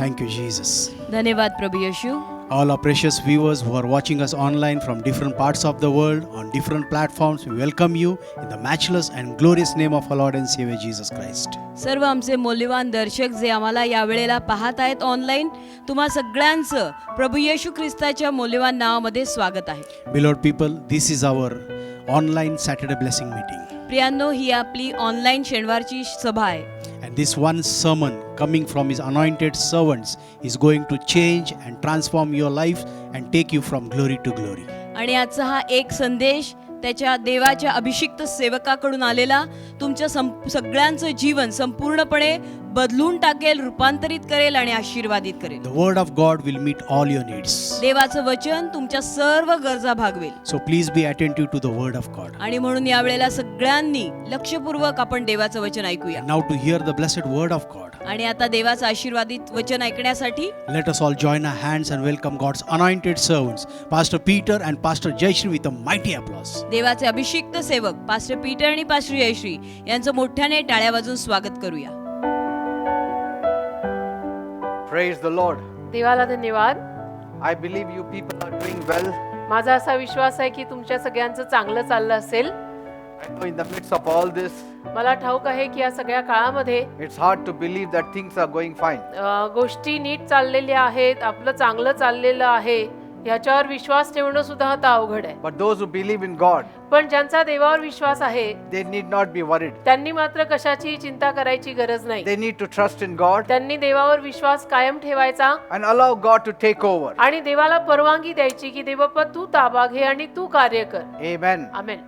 Thank you, Jesus. धन्यवाद प्रभू येशू. All our precious viewers who are watching us online from different parts of the world on different platforms, we welcome you in the matchless and glorious name of our Lord and Savior Jesus Christ. सर्व आमचे मौल्यवान दर्शक जे आम्हाला यावेळेला पाहत आहेत online, तुम्हा सगळ्यांचं प्रभू येशू ख्रिस्ताच्या मौल्यवान नावामध्ये स्वागत आहे. Beloved people, this is our online Saturday blessing meeting. प्रियांनो, ही आपली ऑनलाईन शनिवारची सभा आहे. And this one sermon coming from his anointed servants is going to change and transform your life and take you from glory to glory. आणि आजचा हा एक संदेश त्याच्या देवाच्या अभिषिक्त सेवकाकडून आलेला तुमच्या सगळ्यांचं जीवन संपूर्णपणे बदलून टाकेल, रूपांतरित करेल आणि आशीर्वादित करेल. The word of God will meet all your needs. देवाचं वचन तुमच्या सर्व गरजा भागवेल. So please be attentive to the word of God. आणि म्हणून यावेळेला सगळ्यांनी लक्षपूर्वक आपण देवाचं वचन ऐकूया. Now to hear the blessed word of God, आणि आता देवाचं आशीर्वादित वचन ऐकण्यासाठी let us all join our hands and welcome God's anointed servants, Pastor Peter and Pastor Jayashri, with a mighty applause. देवाचे अभिषिक्त सेवक पास्टर पीटर आणि पास्टर जयश्री यांचं मोठ्याने टाळ्या वाजवून स्वागत करूया. Praise the Lord. देवाला धन्यवाद. I believe you people are doing well. माझा असा विश्वास आहे की तुमच्या सगळ्यांचं चांगलं चाललं असेल. I know in the midst of all this, मला ठाऊक आहे की या सगळ्या काळामध्ये it's hard to believe that things are going fine. गोष्टी नीट चाललेल्या आहेत, आपलं चांगलं चाललेलं आहे, ह्याच्यावर विश्वास ठेवणं सुद्धा आता अवघड आहे. But those who believe in God, पण ज्यांचा देवावर विश्वास आहे they need not be worried. त्यांनी मात्र कशाची चिंता करायची गरज नाही. They need to trust in God त्यांनी देवावर विश्वास कायम ठेवायचा and allow God to take over. आणि देवाला परवानगी द्यायची की देवप्पा तू ताबा घे आणि तू कार्य कर. Amen. Amen.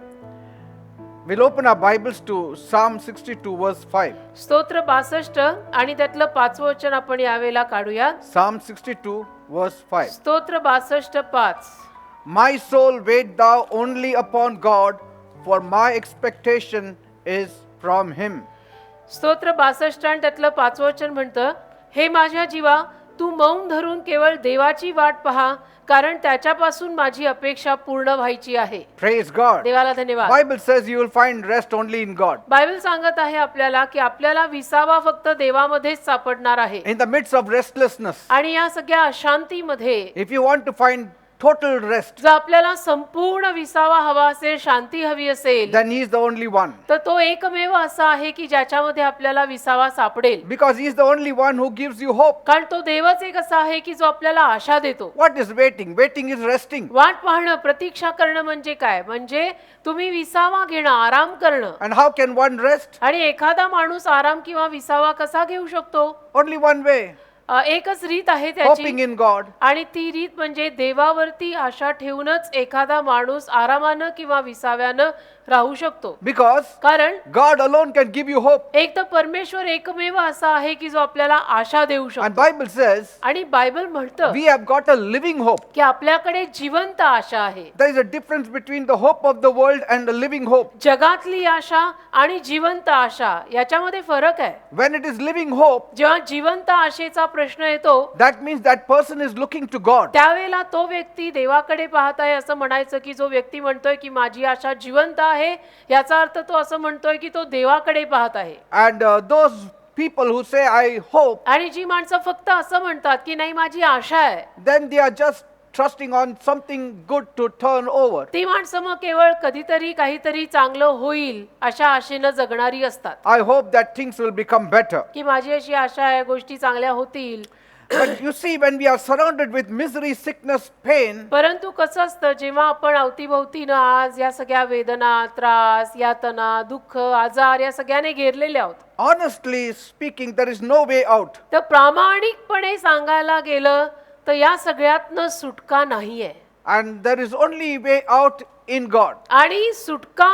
We'll open our Bibles to Psalm 62 verse 5. स्तोत्र 62 आणि त्यातलं 5वं वचन आपण यावेळेला काढूया. Psalm 62 verse 5. स्तोत्र 62:5. My soul wait thou only upon God, for my expectation is from him. स्तोत्र 62 आणि त्यातलं 5वं वचन म्हणतं, हे माझ्या जीवा तू मौन धरून केवळ देवाची वाट पहा, कारण त्याच्यापासून माझी अपेक्षा पूर्ण व्हायची आहे. Praise God. देवाला धन्यवाद. Bible says you will find rest only in God. Bible सांगत आहे आपल्याला की आपल्याला विसावा फक्त देवामध्येच सापडणार आहे. In the midst of restlessness, आणि या सगळ्या अशांतीमध्ये if you want to find total rest, जर आपल्याला संपूर्ण विसावा हवा असेल, शांती हवी असेल, then he is the only one. तर तो एकमेव असा आहे की ज्याच्यामध्ये आपल्याला विसावा सापडेल. Because he is the only one who gives you hope. कारण तो देवच एक असा आहे की जो आपल्याला आशा देतो. What is waiting? Waiting is resting. वाट पाहणं, प्रतीक्षा करणं म्हणजे काय? म्हणजे तुम्ही विसावा घेणं, आराम करणं. And how can one rest? आणि एखादा माणूस आराम किंवा विसावा कसा घेऊ शकतो? Only one way. एकच रीत आहे Hoping त्याची, in God. आणि ती रीत म्हणजे देवावरती आशा ठेवूनच एखादा माणूस आरामानं किंवा विसाव्यानं राहू शकतो. Because कारण God alone can give you hope. एक तर परमेश्वर एकमेव असा आहे की जो आपल्याला आशा देऊ And शकतो. Bible says आणि बायबल म्हणतं we have got a living hope. की आपल्याकडे जिवंत आशा आहे. There is a difference between the hope of the world and the living hope. जगातली आशा आणि जिवंत आशा याच्यामध्ये फरक आहे. When it is living hope, जेव्हा जिवंत आशेचा प्रश्न येतो that means that person is looking to God. त्यावेळेला तो व्यक्ती देवाकडे पाहत आहे असं म्हणायचं की जो व्यक्ती म्हणतोय की माझी आशा जिवंत आहे, याचा अर्थ तो असं म्हणतोय की तो देवाकडे पाहत आहे. And those people who say I hope, आणि जी माणसं फक्त असं म्हणतात की नाही माझी आशा आहे, then they are just trusting on something good to turn over. ती माणसं मग केवळ कधीतरी काहीतरी चांगलं होईल अशा आशेनं जगणारी असतात. I hope that things will become better. की माझी अशी आशा आहे गोष्टी चांगल्या होतील. But you see, when we are surrounded with misery, sickness, pain, परंतु कसं असतं जेव्हा आपण अवतीभोवतीनं आज या सगळ्या वेदना, त्रास, यातना, दुःख, आजार या सगळ्याने घेरलेले आहोत, honestly speaking, there is no way out. तर प्रामाणिकपणे सांगायला गेलं तर या सगळ्यातनं सुटका नाहीये. And there is only way out in God. आणि सुटका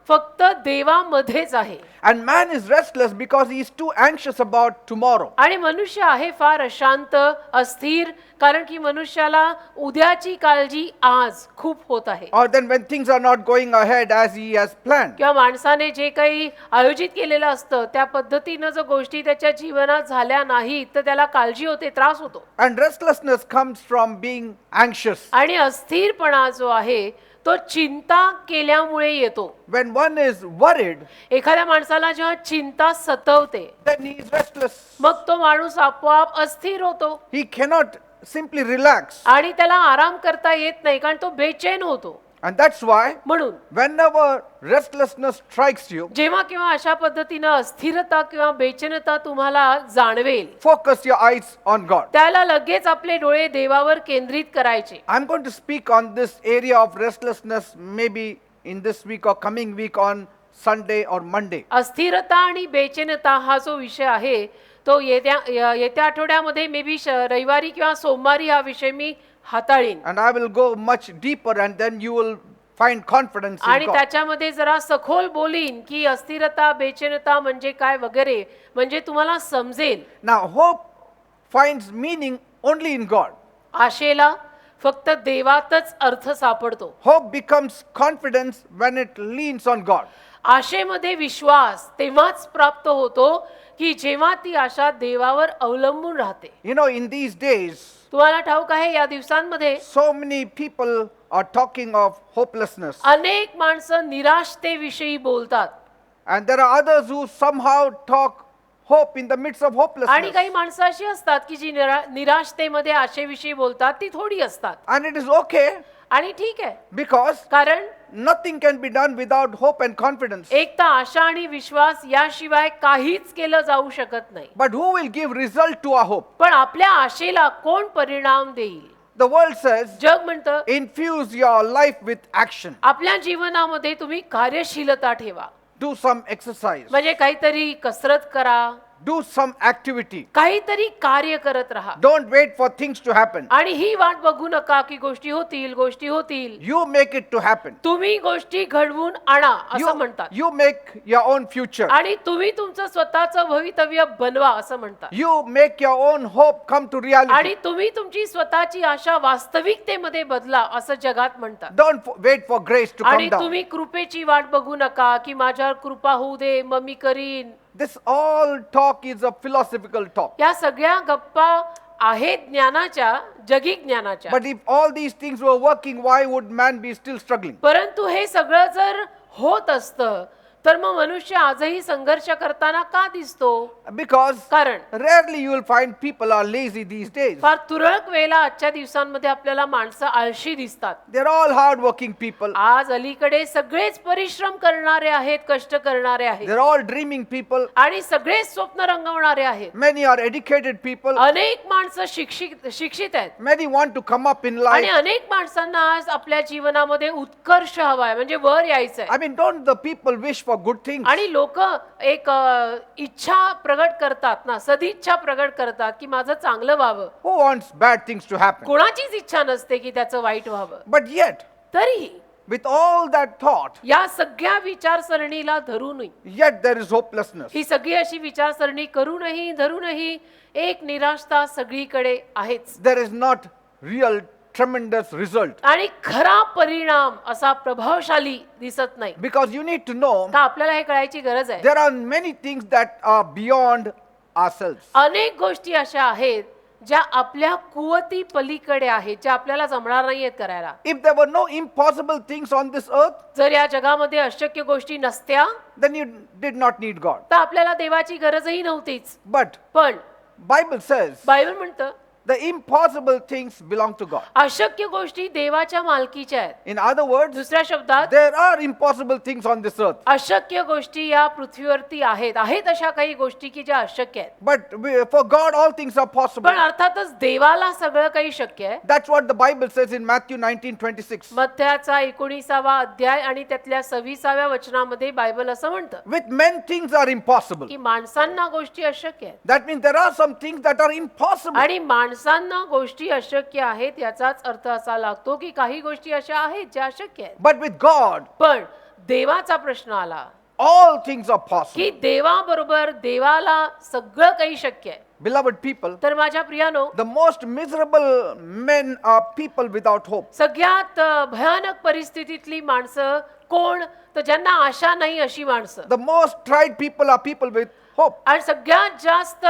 फक्त देवामध्येच आहे. And man is restless because he is too anxious about tomorrow. आणि मनुष्य आहे फार अशांत, अस्थिर, कारण की मनुष्याला उद्याची काळजी आज खूप होत आहे. Or then when things are not going ahead as he has planned. किंवा माणसाने जे काही आयोजित केलेलं असतं त्या पद्धतीनं जर गोष्टी त्याच्या जीवनात झाल्या नाहीत तर त्याला काळजी होते, त्रास होतो. And restlessness comes from being anxious. आणि अस्थिरपणा जो आहे तो चिंता केल्यामुळे येतो. When one is worried, एखाद्या माणसाला जेव्हा चिंता सतवते then he is restless. मग तो माणूस आपोआप अस्थिर होतो He cannot simply relax. आणि त्याला आराम करता येत नाही, कारण तो बेचैन होतो. And that's why म्हणून whenever restlessness strikes you, जेव्हा किंवा अशा पद्धतीनं अस्थिरता किंवा बेचैनता तुम्हाला जाणवेल, focus your eyes on God. त्याला लगेच आपले डोळे देवावर केंद्रित करायचे. I'm going to speak on this area of restlessness maybe in this week or coming week on Sunday or Monday. अस्थिरता आणि बेचैनता हा जो विषय आहे तो येत्या आठवड्यामध्ये मे बी रविवारी किंवा सोमवारी हा विषय मी हाताळीन. And I will go much deeper and then you will find confidence in आणि God. त्याच्यामध्ये जरा सखोल बोलीन की अस्थिरता बेचैनता म्हणजे काय वगैरे, म्हणजे तुम्हाला समजेल. Now hope finds meaning only in God. आशेला फक्त देवातच अर्थ सापडतो. Hope becomes confidence when it leans on God. आशेमध्ये विश्वास तेव्हाच प्राप्त होतो की जेव्हा ती आशा देवावर अवलंबून राहते. You know, in these days, तुम्हाला ठाऊक आहे या दिवसांमध्ये so many people are talking of hopelessness. अनेक माणसं निराशतेविषयी बोलतात And there are others who somehow talk hope in the midst of आणि hopelessness. काही माणसं अशी असतात की जी निराशतेमध्ये आशेविषयी बोलतात, ती थोडी असतात. And it is okay आणि ठीक आहे, because कारण nothing can be done without hope and confidence. एक तर आशा आणि विश्वास याशिवाय काहीच केलं जाऊ शकत नाही. But who will give result to our hope? पण आपल्या आशेला कोण परिणाम देईल? The world says, जग म्हणतं infuse your life with action. आपल्या जीवनामध्ये तुम्ही कार्यशीलता ठेवा, Do some exercise. म्हणजे काहीतरी कसरत करा, Do some activity. काहीतरी कार्य करत राहा. Don't wait for things to happen. आणि ही वाट बघू नका की गोष्टी होतील गोष्टी होतील. You make it to happen. तुम्ही गोष्टी घडवून आणा असं म्हणतात. You make your own future. आणि तुम्ही तुमचं स्वतःचं भवितव्य बनवा असं म्हणतात. You make your own hope come to आणि reality. तुम्ही तुमची स्वतःची आशा वास्तविकतेमध्ये बदला असं जगात म्हणतात. Don't wait for grace to आणि come down. तुम्ही कृपेची वाट बघू नका की माझ्यावर कृपा होऊ दे मग मी करीन. This all talk is a philosophical talk. या सगळ्या गप्पा आहेत ज्ञानाच्या, जगी ज्ञानाच्या. But if all these things were working, why would man be still struggling? परंतु हे सगळं जर होत असतं तर मग मनुष्य आजही संघर्ष करताना का दिसतो? Because कारण rarely you will find people are lazy these days. फार तुरळक वेळेला आजच्या दिवसांमध्ये आपल्याला माणसं आळशी दिसतात. They're all hard working people. आज अलीकडे सगळेच परिश्रम करणारे आहेत, कष्ट करणारे आहेत They're all dreaming people. आणि सगळेच स्वप्न रंगवणारे आहेत. Many are educated people. अनेक माणसं शिक्षित आहेत Many want to come up in आणि life. अनेक माणसांना आज आपल्या जीवनामध्ये उत्कर्ष हवाय, म्हणजे वर यायचंय. I mean, don't the people wish for good things? आणि लोक एक इच्छा प्रगट करतात ना, सदिच्छा प्रगट करतात की माझं चांगलं व्हावं. Who wants bad things to happen? कोणाचीच इच्छा नसते की त्याचं वाईट व्हावं. But yet, तरीही with all that thought, या सगळ्या विचारसरणीला धरूनही, yet there is hopelessness. ही सगळी अशी विचारसरणी करूनही धरूनही एक निराशता सगळीकडे आहेच. There is not real tremendous result. आणि खरा परिणाम असा प्रभावशाली दिसत नाही. Because you need to know का आपल्याला हे कळायची गरज आहे. there are many things that are beyond ourselves. अनेक गोष्टी अशा आहेत ज्या आपल्या कुवती पलीकडे आहेत, ज्या आपल्याला जमणार नाहीयेत करायला. If there were no impossible things on this earth, जर या जगामध्ये अशक्य गोष्टी नसत्या then you did not need God. तर आपल्याला देवाची गरजही नव्हतीच. But पण Bible says बायबल म्हणतं the impossible things belong to God. अशक्य गोष्टी देवाच्या मालकीच्या आहेत. In other words, दुसऱ्या शब्दात there are impossible things on this earth. अशक्य गोष्टी या पृथ्वीवरती आहेत अशा काही गोष्टी की ज्या अशक्य आहेत. But for God, all things are possible. पण अर्थातच देवाला सगळं काही शक्य आहे. That's what the Bible says in Matthew 19:26. मत्थ्याचा 19वा अध्याय आणि त्यातल्या 26व्या वचनामध्ये बायबल असं म्हणतं With men, things are impossible. की माणसांना गोष्टी अशक्य आहेत. That means there are some things that are impossible. आणि माणसांना गोष्टी अशक्य आहेत याचाच अर्थ असा लागतो की काही गोष्टी अशा आहेत ज्या अशक्य आहेत. But with God, पण देवाचा प्रश्न आला all things are possible. की देवाबरोबर देवाला सगळं काही शक्य आहे. Beloved people, तर माझ्या प्रियानो, the most miserable men are people without hope. सगळ्यात भयानक परिस्थितीतली माणसं कोण? तर ज्यांना आशा नाही अशी माणसं. The most tried people are people with hope. आणि सगळ्यात जास्त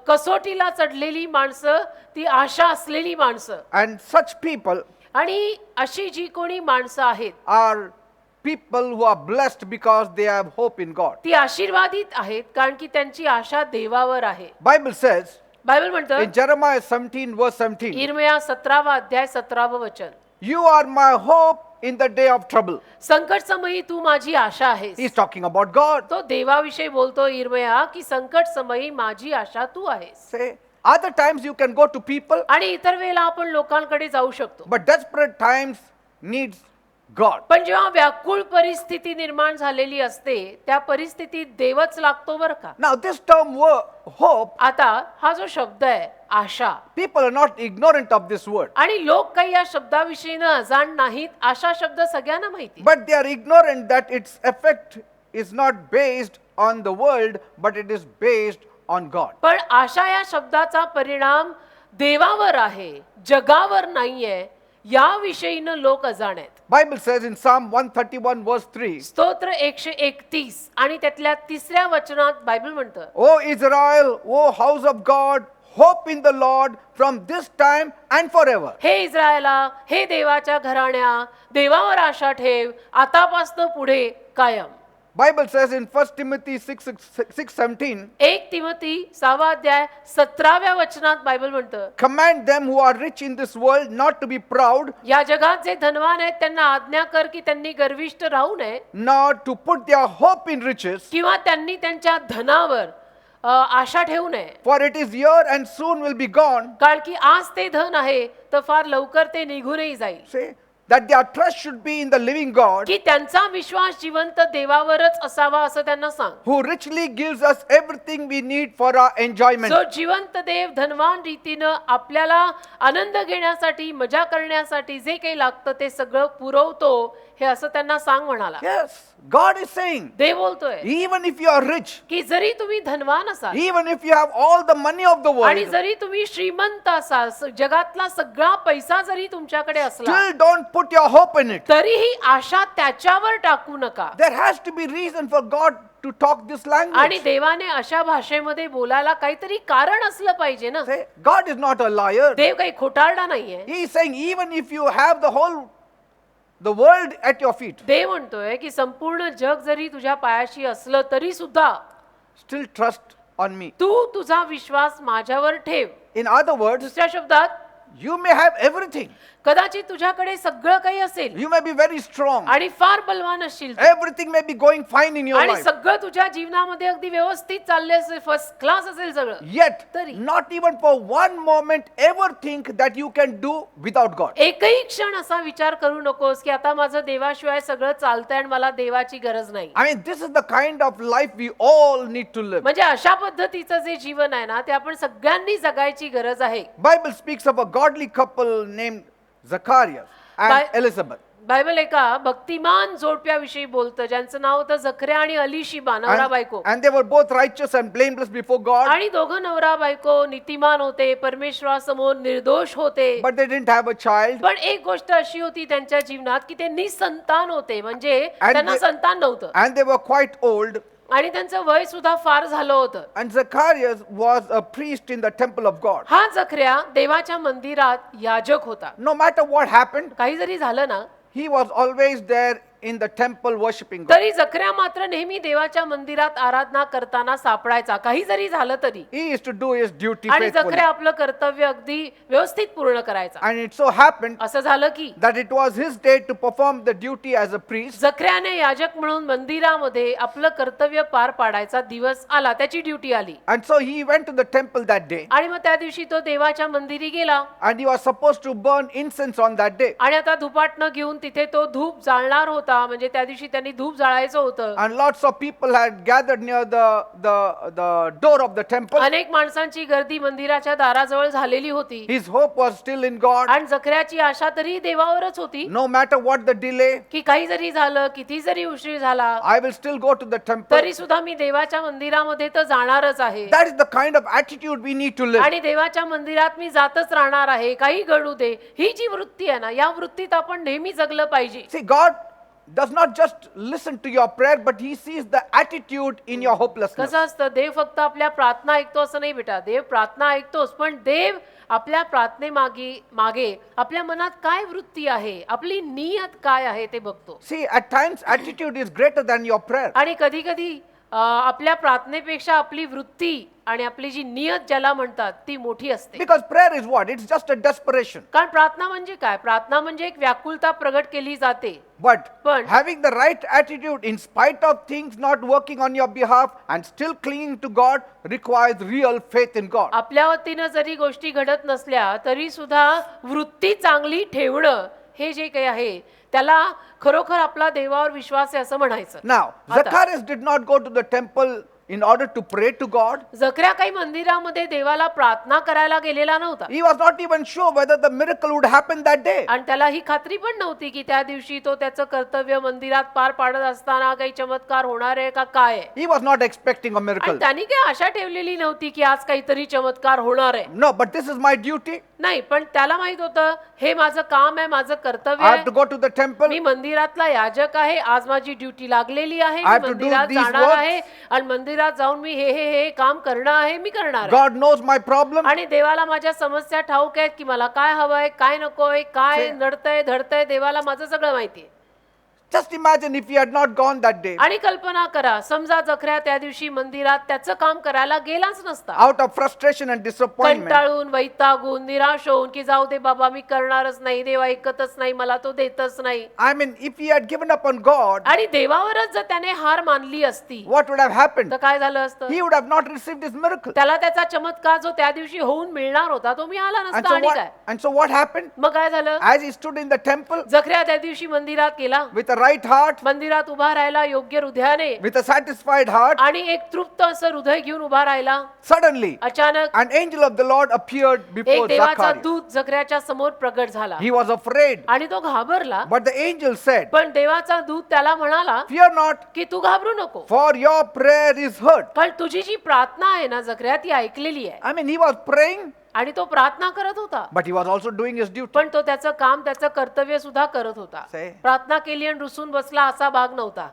कसोटीला चढलेली माणसं ती आशा असलेली माणसं. And such people आणि अशी जी कोणी माणसं आहेत are people who are blessed because they have hope in God. ती आशीर्वादित आहेत कारण की त्यांची आशा देवावर आहे. Bible says बायबल म्हणतं in Jeremiah 17 verse 17, इर्मया 17वा अध्याय 17व वचन, you are my hope in the day of trouble. संकट समयी तू माझी आशा आहेस. He's talking about God. तो देवाविषयी बोलतो इर्मया की संकट समयी माझी आशा तू आहेस. Say, other times you can go to people, आणि इतर वेळेला आपण लोकांकडे जाऊ शकतो, but desperate times needs God. पण जेव्हा व्याकुळ परिस्थिती निर्माण झालेली असते त्या परिस्थितीत देवच लागतो बरं का. Now this term hope, आता हा जो शब्द आहे आशा, people are not ignorant of this word, आणि लोक काही या शब्दाविषयी न अजाण नाहीत. आशा शब्द सगळ्यांना माहिती, but they are ignorant that its effect is not based on the world, but it is based on God. पण आशा या शब्दाचा परिणाम देवावर आहे, जगावर नाहीये, याविषयीनं लोक अजाण आहेत. Bible says in Psalm 131 verse 3, स्तोत्र 131 आणि त्यातल्या 3ऱ्या वचनात बायबल म्हणतं, O Israel, O house of God, hope in the Lord from this time and forever. हे इस्रायला, हे देवाच्या घराण्या, देवावर आशा ठेव, आतापासून पुढे कायम. Bible says in 1 Timothy 6:17, 1 Timothy 6वा अध्याय 17व्या वचनात बायबल म्हणतं, command them who are rich in this world not to be proud, या जगात जे धनवान आहेत त्यांना आज्ञा कर की त्यांनी गर्विष्ठ राहू नये nor to put their hope in riches, किंवा त्यांनी त्यांच्या धनावर आशा ठेवू नये, for it is here and soon will be gone. कारण की आज ते धन आहे तर फार लवकर ते निघूनही जाईल. Say that their trust should be in the living God, की त्यांचा विश्वास जिवंत देवावरच असावा असं त्यांना सांग. who richly gives us everything we need for our enjoyment. जो जिवंत देव धनवान रीतीनं आपल्याला आनंद घेण्यासाठी, मजा करण्यासाठी जे काही लागतं ते सगळं पुरवतो, हे असं त्यांना सांग म्हणाला. Yes, God is saying, देव बोलतोय even if you are rich, की जरी तुम्ही धनवान असाल even if you have all the money of the आणि world, जरी तुम्ही श्रीमंत असाल, जगातला सगळा पैसा जरी तुमच्याकडे असला, still don't put your hope in it. तरीही आशा त्याच्यावर टाकू नका. There has to be reason for God to talk this आणि language. देवाने अशा भाषेमध्ये बोलायला काहीतरी कारण असलं पाहिजे ना. Say, God is not a liar. देव काही खोटारडा नाहीये. He is saying, even if you have the world at your feet, देव म्हणतोय की संपूर्ण जग जरी तुझ्या पायाशी असलं तरी सुद्धा still trust on me. तू तुझा विश्वास माझ्यावर ठेव. In other words, दुसऱ्या शब्दात, you may have everything. कदाचित तुझ्याकडे सगळं काही असेल You may be very strong. आणि फार बलवान असशील तू. Everything may be going fine in your आणि life. सगळं तुझ्या जीवनामध्ये अगदी व्यवस्थित चालले असेल, फर्स्ट क्लास असेल सगळं, Yet, तरी not even for one moment ever think that you can do without God. एकही क्षण असा विचार करू नकोस की आता माझं देवाशिवाय सगळं चालतंय आणि मला देवाची गरज नाही. I mean, this is the kind of life we all need to live. म्हणजे अशा पद्धतीचं जे जीवन आहे ना ते आपण सगळ्यांनी जगायची गरज आहे. Bible speaks of a godly couple named Zacharias and Bi- Elizabeth. Bible एका भक्तिमान जोडप्याविषयी बोलतं ज्यांचं नाव होतं जखऱ्या आणि अलिशिबा, नवरा बायको. And they were both righteous and blameless before God, आणि दोघं नवरा बायको नीतिमान होते, परमेश्वरासमोर निर्दोष होते. but they didn't have a child. पण एक गोष्ट अशी होती त्यांच्या जीवनात की ते निसंतान होते, म्हणजे And त्यांना they- संतान नव्हतं And they were quite old. आणि त्यांचं वय सुद्धा फार झालं होतं. And Zacharias was a priest in the temple of God. हा जखऱ्या देवाच्या मंदिरात याजक होता. No matter what happened, काही जरी झालं ना he was always there in the temple worshiping God. तरी जखऱ्या मात्र नेहमी देवाच्या मंदिरात आराधना करताना सापडायचा, काही जरी झालं तरी. He used to do his duty आणि faithfully. जखऱ्या आपलं कर्तव्य अगदी व्यवस्थित पूर्ण करायचा. And it so happened असं झालं की that it was his day to perform the duty as a priest. जखऱ्याने याजक म्हणून मंदिरामध्ये आपलं कर्तव्य पार पाडायचा दिवस आला, त्याची ड्युटी आली. And so he went to the temple that day. आणि मग त्या दिवशी तो देवाच्या मंदिरी गेला And he was supposed to burn incense on that day. आणि आता धुपाटणं घेऊन तिथे तो धूप जाळणार होता, म्हणजे त्या दिवशी त्यांनी धूप जाळायचं होतं. And lots of people had gathered near the door of the temple. अनेक माणसांची गर्दी मंदिराच्या दाराजवळ झालेली होती. His hope was still in God. आणि जखऱ्याची आशा तरी देवावरच होती No matter what the delay, की काही जरी झालं, किती जरी उशीर झाला, I will still go to the temple. तरी सुद्धा मी देवाच्या मंदिरामध्ये तर जाणारच आहे. That is the kind of attitude we need to live. आणि देवाच्या मंदिरात मी जातच राहणार आहे, काही घडू दे, ही जी वृत्ती आहे ना, या वृत्तीत आपण नेहमी जगलं पाहिजे. See, God does not just listen to your prayer, but he sees the attitude in your hopelessness. कसं असतं, देव फक्त आपल्या प्रार्थना ऐकतो असं नाही बेटा. देव प्रार्थना ऐकतोच, पण देव आपल्या प्रार्थनेमागे मागे आपल्या मनात काय वृत्ती आहे, आपली नियत काय आहे ते बघतो. See, at times attitude is greater than your prayer. आणि कधी कधी आपल्या प्रार्थनेपेक्षा आपली वृत्ती आणि आपली जी नियत ज्याला म्हणतात ती मोठी असते. Because prayer is what? It's just a desperation. कारण प्रार्थना म्हणजे काय? प्रार्थना म्हणजे एक व्याकुलता प्रगट केली जाते. But But- having the right attitude in spite of things not working on your behalf and still clinging to God requires real faith in God. आपल्या वतीनं जरी गोष्टी घडत नसल्या तरी सुद्धा वृत्ती चांगली ठेवणं हे जे काही आहे त्याला खरोखर आपला देवावर विश्वास आहे असं म्हणायचं. Now, आता- Zacchaeus did not go to the temple in order to pray to God. जकर्या काही मंदिरामध्ये देवाला प्रार्थना करायला गेलेला नव्हता. He was not even sure whether the miracle would happen that day. आणि त्याला ही खात्री पण नव्हती की त्या दिवशी तो त्याचं कर्तव्य मंदिरात पार पाडत असताना काही चमत्कार होणार आहे का काय. He was not expecting a miracle. आणि त्यांनी काही आशा ठेवलेली नव्हती की आज काहीतरी चमत्कार होणार आहे. No, but this is my duty. नाही, पण त्याला माहित होतं हे माझं काम आहे, माझं कर्तव्य I have to आहे. go to the temple. मी मंदिरातला याजक आहे, आज माझी ड्युटी लागलेली आहे. I have me to do मंदिरात these जाणार works. आहे आणि मंदिरात जाऊन मी हे काम करणं आहे, मी करणार आहे. God knows my problem. आणि देवाला माझ्या समस्या ठाऊक आहेत की मला काय हवंय, काय नकोय, काय से- नडतंय धडतंय, देवाला माझं सगळं माहिती आहे. Just imagine if he had not gone that day. आणि कल्पना करा, समजा जखऱ्या त्या दिवशी मंदिरात त्याचं काम करायला गेलाच नसता. Out of frustration and disappointment. कंटाळून, वैतागून, निराश होऊन की जाऊ दे बाबा मी करणारच नाही, देव ऐकतच नाही, मला तो देतच नाही. I mean, if he had given up on God, आणि देवावरच जर त्याने हार मानली असती what would have happened? तर काय झालं असतं? He would have not received his miracle. त्याला त्याचा चमत्कार जो त्या दिवशी होऊन मिळणार होता तो मिळाला And नसता. so आणि what? काय And so what happened? मग काय झालं? As he stood in the temple जखऱ्या त्या दिवशी मंदिरात गेला, with a right heart, मंदिरात उभा राहिला योग्य हृदयाने with a satisfied heart, आणि एक तृप्त असं हृदय घेऊन उभा राहिला. suddenly अचानक an angel of the Lord appeared एक before देवाचा Zacchaeus. दूत जखऱ्याच्या समोर प्रगट झाला He was afraid, आणि तो घाबरला. but the angel said, पण देवाचा दूत त्याला म्हणाला "Fear not, की तू घाबरू नको, for your prayer is heard." कारण तुझी जी प्रार्थना आहे ना जखऱ्या ती ऐकलेली आहे. I mean, he was praying, आणि तो प्रार्थना करत होता, but he was also doing his duty. पण तो त्याचं काम त्याचं कर्तव्य सुद्धा करत होता. Say. प्रार्थना केली आणि रुसून बसला असा भाग नव्हता.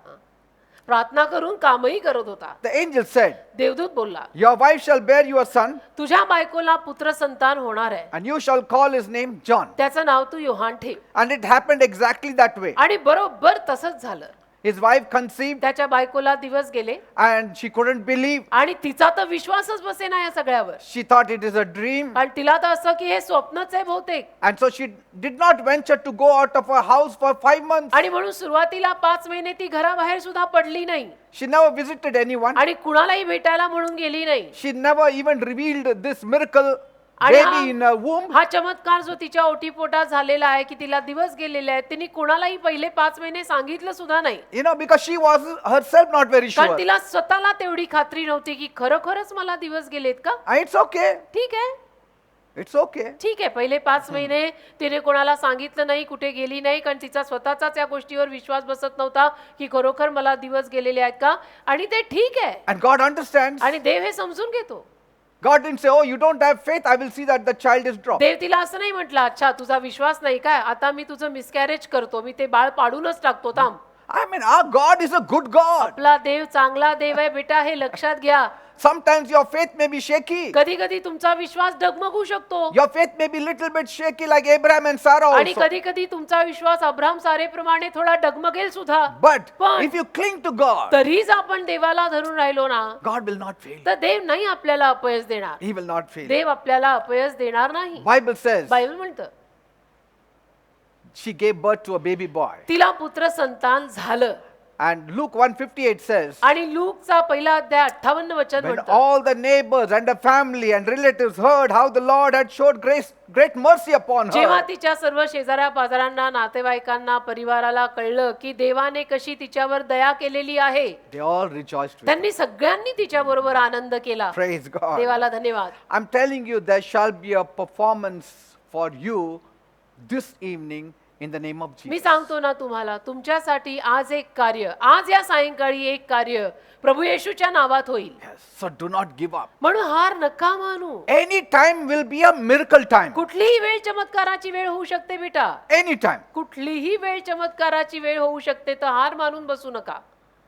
प्रार्थना करून कामही करत होता. The angel said, देवदूत बोलला, "Your wife shall bear you a son, तुझ्या बायकोला पुत्र संतान होणार आहे, and you shall call his name John." त्याचं नाव तू योहान ठेव. And it happened exactly that way. आणि बरोबर तसंच झालं. His wife conceived, त्याच्या बायकोला दिवस गेले and she couldn't believe. आणि तिचा तर विश्वासच बसेना या सगळ्यावर. She thought it is a dream, आणि तिला तर असं की हे स्वप्नच आहे बहुतेक. and so she did not venture to go out of her house for 5 months. आणि म्हणून सुरुवातीला 5 महिने ती घराबाहेर सुद्धा पडली नाही She never visited anyone. आणि कुणालाही भेटायला म्हणून गेली नाही. She never even revealed this miracle आणि baby in her womb. हा चमत्कार जो तिच्या ओटीपोटात झालेला आहे की तिला दिवस गेलेले आहेत तिने कुणालाही पहिले 5 महिने सांगितलं सुद्धा नाही. You know, because she was herself not very कारण sure. तिला स्वतःला तेवढी खात्री नव्हती की खरोखरच मला दिवस गेलेत का. And it's okay. ठीक आहे, It's okay. ठीक आहे. पहिले 5 महिने तिने कोणाला सांगितलं नाही, कुठे गेली नाही, कारण तिचा स्वतःचाच या गोष्टीवर विश्वास बसत नव्हता की खरोखर मला दिवस गेलेले आहेत का. आणि ते ठीक आहे And God understands. आणि देव हे समजून घेतो. God didn't say, "Oh, you don't have faith. I will see that the child is dropped." देव तिला असं नाही म्हटलं, अच्छा तुझा विश्वास नाही काय, आता मी तुझं मिसकॅरेज करतो, मी ते बाळ पाडूनच टाकतो, थांब. I mean, our God is a good God. आपला देव चांगला देव आहे बेटा, हे लक्षात घ्या. Sometimes your faith may be shaky. कधी कधी तुमचा विश्वास डगमगू शकतो Your faith may be little bit shaky like Abraham and Sarah आणि also. कधी कधी तुमचा विश्वास अब्राम सारेप्रमाणे थोडा डगमगेल सुद्धा. But पण if you cling to God, तरीच आपण देवाला धरून राहिलो ना God will not fail. तर देव नाही आपल्याला अपयश देणार. He will not fail. देव आपल्याला अपयश देणार नाही. Bible says बायबल म्हणतं she gave birth to a baby boy. तिला पुत्र संतान झालं. And Luke 1:58 says, आणि लूकचा पहिला अध्याय 58 वचन when म्हणतं all the neighbors and the family and relatives heard how the Lord had showed great mercy upon जेव्हा her, तिच्या सर्व शेजाऱ्या पाजारांना, नातेवाईकांना, परिवाराला कळलं की देवाने कशी तिच्यावर दया केलेली आहे, they all rejoiced with her. त्यांनी सगळ्यांनी तिच्या बरोबर आनंद केला. Praise God. देवाला धन्यवाद. I'm telling you, there shall be a performance for you this evening in the name of me Jesus. सांगतो ना तुम्हाला, तुमच्यासाठी आज एक कार्य, आज या सायंकाळी एक कार्य प्रभू येशूच्या नावात होईल. Yes. So do not give up. म्हणून हार नका मानू. Any time will be a miracle time. कुठलीही वेळ चमत्काराची वेळ होऊ शकते बेटा. Any time. कुठलीही वेळ चमत्काराची वेळ होऊ शकते, तर हार मानून बसू नका.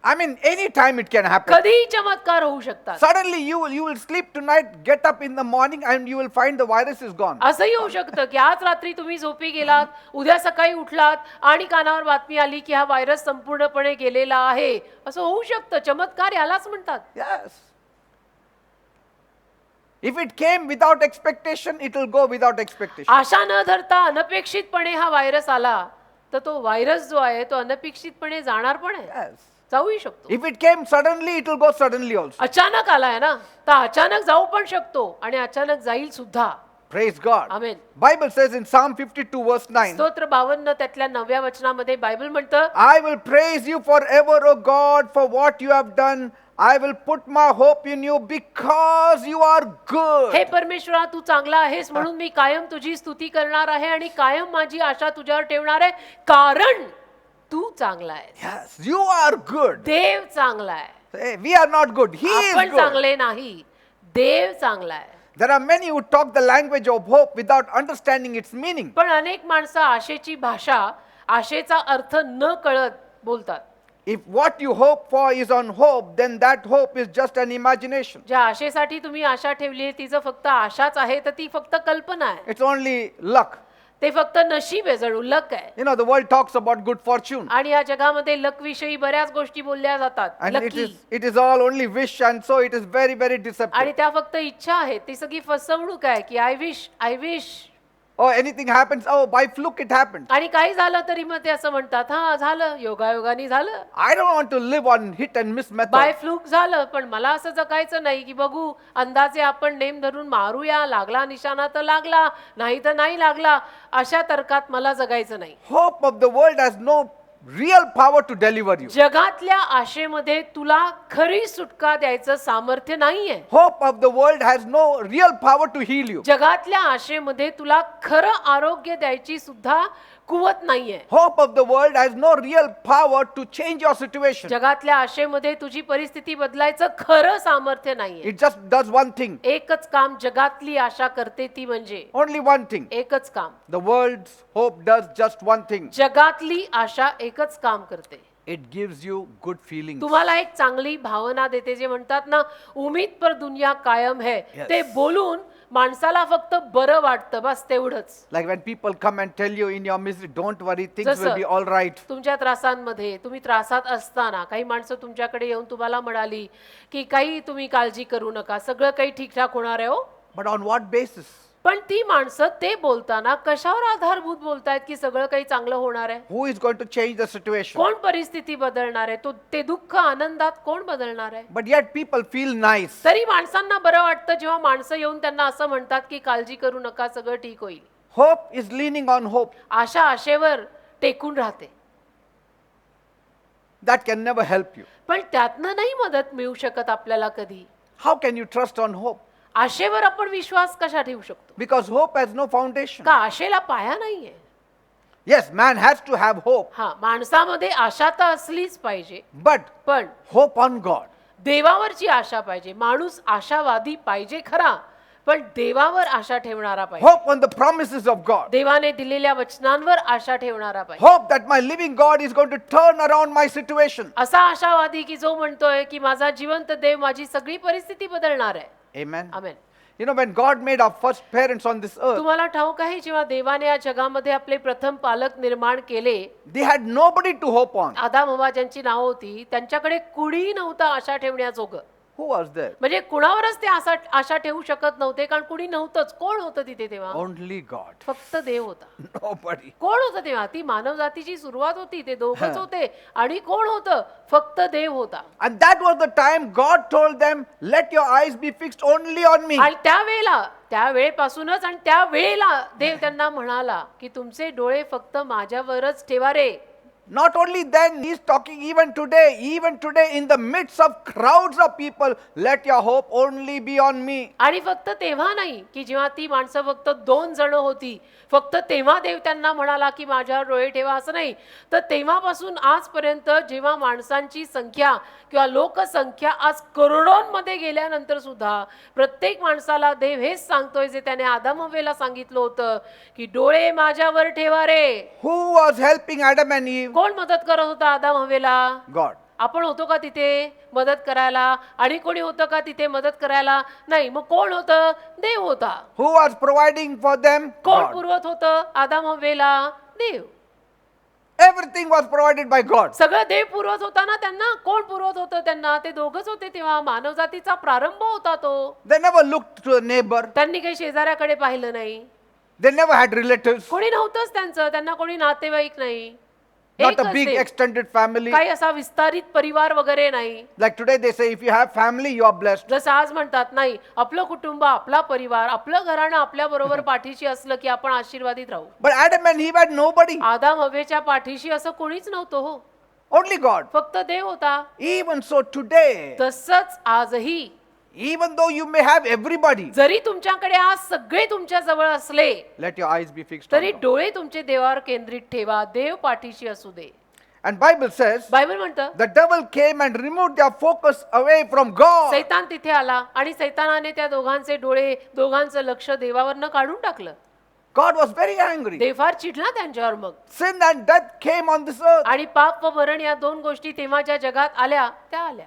I mean, any time it can happen. कधीही चमत्कार होऊ शकतात. Suddenly you will sleep tonight, get up in the morning, and you will find the virus is gone. असंही होऊ शकतं की आज रात्री तुम्ही झोपी गेलात, उद्या सकाळी उठलात आणि कानावर बातमी आली की हा व्हायरस संपूर्णपणे गेलेला आहे. असं होऊ शकतं. चमत्कार यालाच म्हणतात. Yes. If it came without expectation, it will go without expectation. आशा न धरता अनपेक्षितपणे हा व्हायरस आला, तर तो व्हायरस जो आहे तो अनपेक्षितपणे जाणार पण आहे. Yes. जाऊही शकतो. If it came suddenly, it will go suddenly also. अचानक आलाय ना, तर अचानक जाऊ पण शकतो आणि अचानक जाईल सुद्धा. Praise God. Amen. Bible says in Psalm 52 verse 9, स्तोत्र 52 त्यातल्या 9व्या वचनामध्ये बायबल म्हणतं, I will praise you forever, O God, for what you have done. I will put my hope in you because you are good. हे परमेश्वरा तू चांगला आहेस म्हणून मी कायम तुझी स्तुती करणार आहे आणि कायम माझी आशा तुझ्यावर ठेवणार आहे, कारण तू चांगला आहेस. Yes, you are good. देव चांगला आहे. Hey, we are not good. He is आपण good. चांगले नाही, देव चांगला आहे. There are many who talk the language of hope without understanding its meaning. पण अनेक माणसं आशेची भाषा, आशेचा अर्थ न कळत बोलतात. If what you hope for is on hope, then that hope is just an imagination. ज्या आशेसाठी तुम्ही आशा ठेवली आहे तिचं फक्त आशाच आहे, तर ती फक्त कल्पना आहे. It's only luck. ते फक्त नशीब आहे, जणू लक आहे. You know, the world talks about good fortune. आणि या जगामध्ये लक विषयी बऱ्याच गोष्टी बोलल्या जातात. And lucky. it is all only wish, and so it is very, very deceptive. आणि त्या फक्त इच्छा आहेत. ती सगळी फसवणूक आहे की I wish. Oh, anything happens, oh, by fluke it happened. आणि काही झालं तरी मग ते असं म्हणतात, हा झालं, योगायोगाने झालं, I don't want to live on hit and miss method. By fluke झालं. पण मला असं जगायचं नाही की बघू अंदाजे आपण नेम धरून मारूया, लागला निशाणा तर लागला, नाही तर नाही लागला, अशा तर्कात मला जगायचं नाही. Hope of the world has no real power to deliver you. जगातल्या आशेमध्ये तुला खरी सुटका द्यायचं सामर्थ्य नाहीये. Hope of the world has no real power to heal you. जगातल्या आशेमध्ये तुला खरं आरोग्य द्यायची सुद्धा कुवत नाहीये. Hope of the world has no real power to change your situation. जगातल्या आशेमध्ये तुझी परिस्थिती बदलायचं खरं सामर्थ्य नाहीये. It just does one thing. एकच काम जगातली आशा करते, ती म्हणजे Only one thing. एकच काम. The world's hope does just one thing. जगातली आशा एकच काम करते. It gives you good feelings. तुम्हाला एक चांगली भावना देते. जे म्हणतात ना, उम्मीद पर दुनिया कायम है, Yes. ते बोलून माणसाला फक्त बरं वाटतं, बस तेवढंच. Like when people come and tell you in your misery, don't worry, things जसं will be all right. तुमच्या त्रासांमध्ये, तुम्ही त्रासात असताना काही माणसं तुमच्याकडे येऊन तुम्हाला म्हणाली की काही तुम्ही काळजी करू नका, सगळं काही ठीकठाक होणार आहे हो. But on what basis? पण ती माणसं ते बोलताना कशावर आधारभूत बोलतायत की सगळं काही चांगलं होणार आहे? Who is going to change the situation? कोण परिस्थिती बदलणार आहे? ते दुःख आनंदात कोण बदलणार आहे? But yet people feel nice. तरी माणसांना बरं वाटतं जेव्हा माणसं येऊन त्यांना असं म्हणतात की काळजी करू नका, सगळं ठीक होईल. Hope is leaning on hope. आशा आशेवर टेकून राहते. That can never help you. पण त्यातनं नाही मदत मिळू शकत आपल्याला कधी. How can you trust on hope? आशेवर आपण विश्वास कशा ठेवू शकतो? Because hope has no foundation. का आशेला पाया नाहीये? Yes, man has to have hope, हा, माणसामध्ये आशा तर असलीच पाहिजे, but पण hope on God. देवावरची आशा पाहिजे. माणूस आशावादी पाहिजे खरा, पण देवावर आशा ठेवणारा पाहिजे. Hope on the promises of God. देवाने दिलेल्या वचनांवर आशा ठेवणारा पाहिजे. Hope that my living God is going to turn around my situation. असा आशावादी की जो म्हणतोय की माझा जिवंत देव माझी सगळी परिस्थिती बदलणार आहे. Amen. Amen. You know, when God made our first parents on this earth, तुम्हाला ठाऊक आहे जेव्हा देवाने या जगामध्ये आपले प्रथम पालक निर्माण केले, they had nobody to hope on. आदाम हव्वा ज्यांची नाव होती, त्यांच्याकडे कुणीही नव्हतं आशा ठेवण्याजोगं. Who was there? म्हणजे कुणावरच ते आशा ठेवू शकत नव्हते, कारण कुणी नव्हतंच. कोण होतं तिथे तेव्हा? Only God. फक्त देव होता. Nobody. कोण होतं तेव्हा? ती मानव जातीची सुरुवात होती, ते दोघच होते. आणि कोण होतं? फक्त देव होता. And that was the time God told them, let your eyes be fixed only on me. आणि त्या वेळेपासूनच आणि त्या वेळेला देव त्यांना म्हणाला की तुमचे डोळे फक्त माझ्यावरच ठेवा रे. Not only then, he's talking even today in the midst of crowds of people, let your hope only be on me. आणि फक्त तेव्हा नाही की जेव्हा ती माणसं फक्त 2 जण होती, फक्त तेव्हा देव त्यांना म्हणाला की माझ्यावर डोळे ठेवा, असं नाही. तर तेव्हापासून आजपर्यंत जेव्हा माणसांची संख्या किंवा लोकसंख्या आज करोडोंमध्ये गेल्यानंतर सुद्धा प्रत्येक माणसाला देव हेच सांगतोय जे त्याने आदम हव्वेला सांगितलं होतं की डोळे माझ्यावर ठेवा रे. Who was helping Adam and Eve? कोण मदत करत होता आदम हव्वेला? God. आपण होतो का तिथे मदत करायला? आणि कोणी होतं का तिथे मदत करायला? नाही. मग कोण होतं? देव होता. Who was providing for them? कोण God. पुरवत होतं आदम हव्वेला? देव. Everything was provided by God. सगळं देव पुरवत होता ना त्यांना. कोण पुरवत होतं त्यांना? ते दोघच होते. तेव्हा मानवजातीचा प्रारंभ होता तो. They never looked to a neighbor. त्यांनी काही शेजाऱ्याकडे पाहिलं नाही. They never had relatives. कोणी नव्हतंच त्यांचं. त्यांना कोणी नातेवाईक नाही. Not एकच a big Dev. extended family. काही असा विस्तारित परिवार वगैरे नाही. Like today they say, if you have family, you are blessed. जसं आज म्हणतात नाही, आपलं कुटुंब, आपला परिवार, आपलं घराणं आपल्या बरोबर पाठीशी असलं की आपण आशीर्वादित राहू. But Adam and Eve had nobody. आदम हव्वेच्या पाठीशी असं कोणीच नव्हतं हो. Only God. फक्त देव होता. Even so today, तसंच आजही even though you may have everybody, जरी तुमच्याकडे आज सगळे तुमच्या जवळ असले let your eyes be fixed on तरी God. डोळे तुमचे देवावर केंद्रित ठेवा. देव पाठीशी असू दे. And Bible says, बायबल म्हणतं the devil came and removed their focus away from God. सैतान तिथे आला आणि सैतानाने त्या दोघांचे डोळे, दोघांचं लक्ष देवावरनं काढून टाकलं. God was very angry. देव फार चिडला त्यांच्यावर. मग Sin and death came on this earth. आणि पाप व मरण या 2 गोष्टी तेव्हा ज्या जगात आल्या त्या आल्या.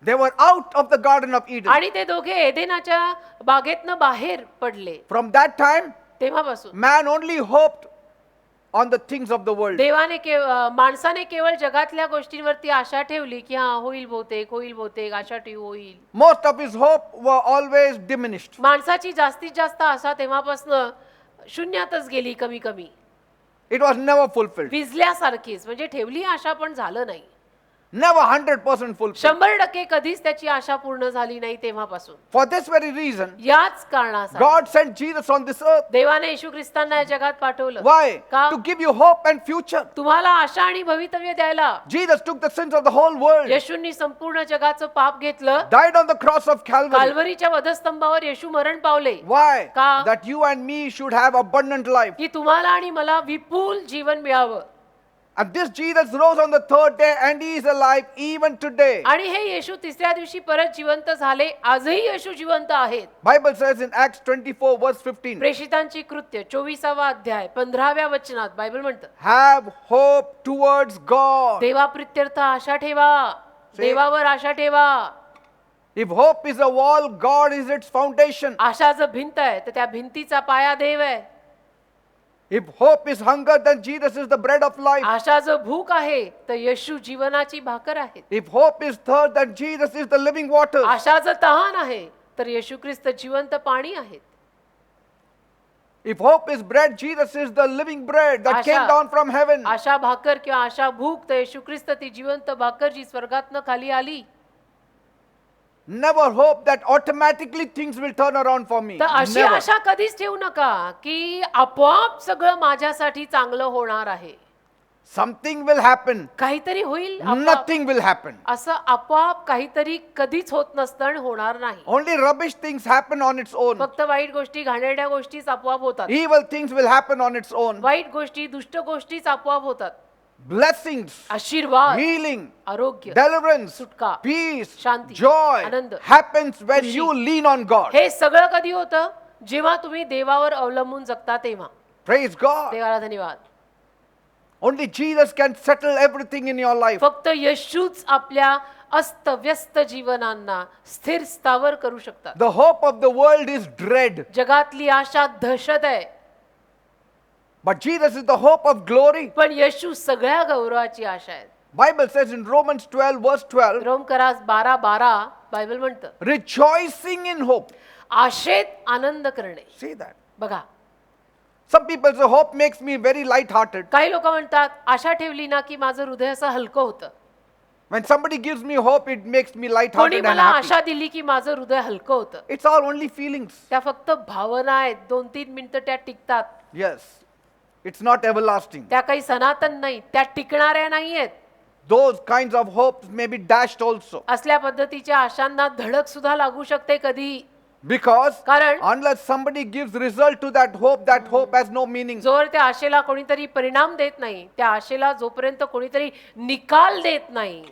They were out of the Garden of Eden. आणि ते दोघे एदेनाच्या बागेतनं बाहेर पडले. From that time, तेव्हापासून man only hoped on the things of the world. देवाने माणसाने केवळ जगातल्या गोष्टींवरती आशा ठेवली की हा होईल बहुतेक आशा ठेवू होईल. Most of his hope were always diminished. माणसाची जास्तीत जास्त आशा तेव्हापासून शून्यातच गेली. कमी कमी It was never fulfilled. विजल्यासारखीच. म्हणजे ठेवली आशा पण झालं नाही. Never 100% fulfilled. 100% कधीच त्याची आशा पूर्ण झाली नाही तेव्हापासून. For this very reason, याच कारणासाठी God sent Jesus on this earth. देवाने येशू ख्रिस्तांना या जगात पाठवलं. Why? का? To give you hope and future. तुम्हाला आशा आणि भवितव्य द्यायला. Jesus took the sins of the whole world. येशूंनी संपूर्ण जगाचं पाप घेतलं. Died on the cross of Calvary. काल्वरीच्या वधस्तंभावर येशू मरण पावले. Why? का? That you and me should have abundant life. की तुम्हाला आणि मला विपुल जीवन मिळावं. And this Jesus rose on the 3rd day and he is alive even today. आणि हे येशू तिसऱ्या दिवशी परत जिवंत झाले. आजही येशू जिवंत आहेत. Bible says in Acts 24 verse 15. प्रेषितांची कृत्य 24वा अध्याय 15व्या वचनात बायबल म्हणतं, Have hope towards God. देवाप्रित्यर्थ आशा ठेवा. देवावर आशा ठेवा. If hope is a wall, God is its foundation. आशा जर भिंत आहे तर त्या भिंतीचा पाया देव आहे. If hope is hunger, then Jesus is the bread of life. आशा जर भूक आहे तर येशू जीवनाची भाकर आहेत. If hope is thirst, then Jesus is the living water. आशा जर तहान आहे तर येशू ख्रिस्त जिवंत पाणी आहेत. If hope is bread, Jesus is the living bread that Asha- came down from heaven. आशा भाकर किंवा आशा भूक तर येशू ख्रिस्त ती जिवंत भाकर जी स्वर्गातनं खाली आली. Never hope that automatically things will turn around for me. तर अशी Never. आशा कधीच ठेवू नका की आपोआप सगळं माझ्यासाठी चांगलं होणार आहे. Something will happen. काहीतरी होईल आपोआप. Nothing will happen. असं आपोआप काहीतरी कधीच होत नसतं आणि होणार नाही. Only rubbish things happen on its own. फक्त वाईट गोष्टी, घाणेरड्या गोष्टीच आपोआप होतात. Evil things will happen on its own. वाईट गोष्टी, दुष्ट गोष्टीच आपोआप होतात. Blessings, आशीर्वाद, healing, आरोग्य, deliverance, सुटका, peace, Shanti, joy Anand, happens when Khushi. you lean on God. हे सगळं कधी होतं? जेव्हा तुम्ही देवावर अवलंबून जगता तेव्हा. Praise God. देवाला धन्यवाद. Only Jesus can settle everything in your life. फक्त येशूच आपल्या अस्तव्यस्त जीवनांना स्थिर स्थावर करू शकतात. The hope of the world is dread, जगातली आशा दहशत आहे. but Jesus is the hope of glory. पण येशू सगळ्या गौरवाची आशा आहे. Bible says in Romans 12 verse 12, रोमकरास 12:12 Bible म्हणतं, rejoicing in hope. आशेत आनंद करणे. See that. बघा, Some people say hope makes me very light-hearted. काही लोक म्हणतात आशा ठेवली ना की माझं हृदय असं हलकं होतं. When somebody gives me hope, it makes me कोणी light-hearted and मला happy. आशा दिली की माझं हृदय हलकं होतं. It's all only feelings. त्या फक्त भावना आहेत. 2-3 मिनिटं त्या टिकतात. Yes. It's not everlasting. त्या काही सनातन नाही, त्या टिकणाऱ्या नाहीयेत. Those kinds of hopes may be dashed also. असल्या पद्धतीच्या आशांना धडक सुद्धा लागू शकते कधी. Because कारण unless somebody gives result to that hope has no meaning. जोर त्या आशेला कोणीतरी परिणाम देत नाही, त्या आशेला जोपर्यंत कोणीतरी निकाल देत नाही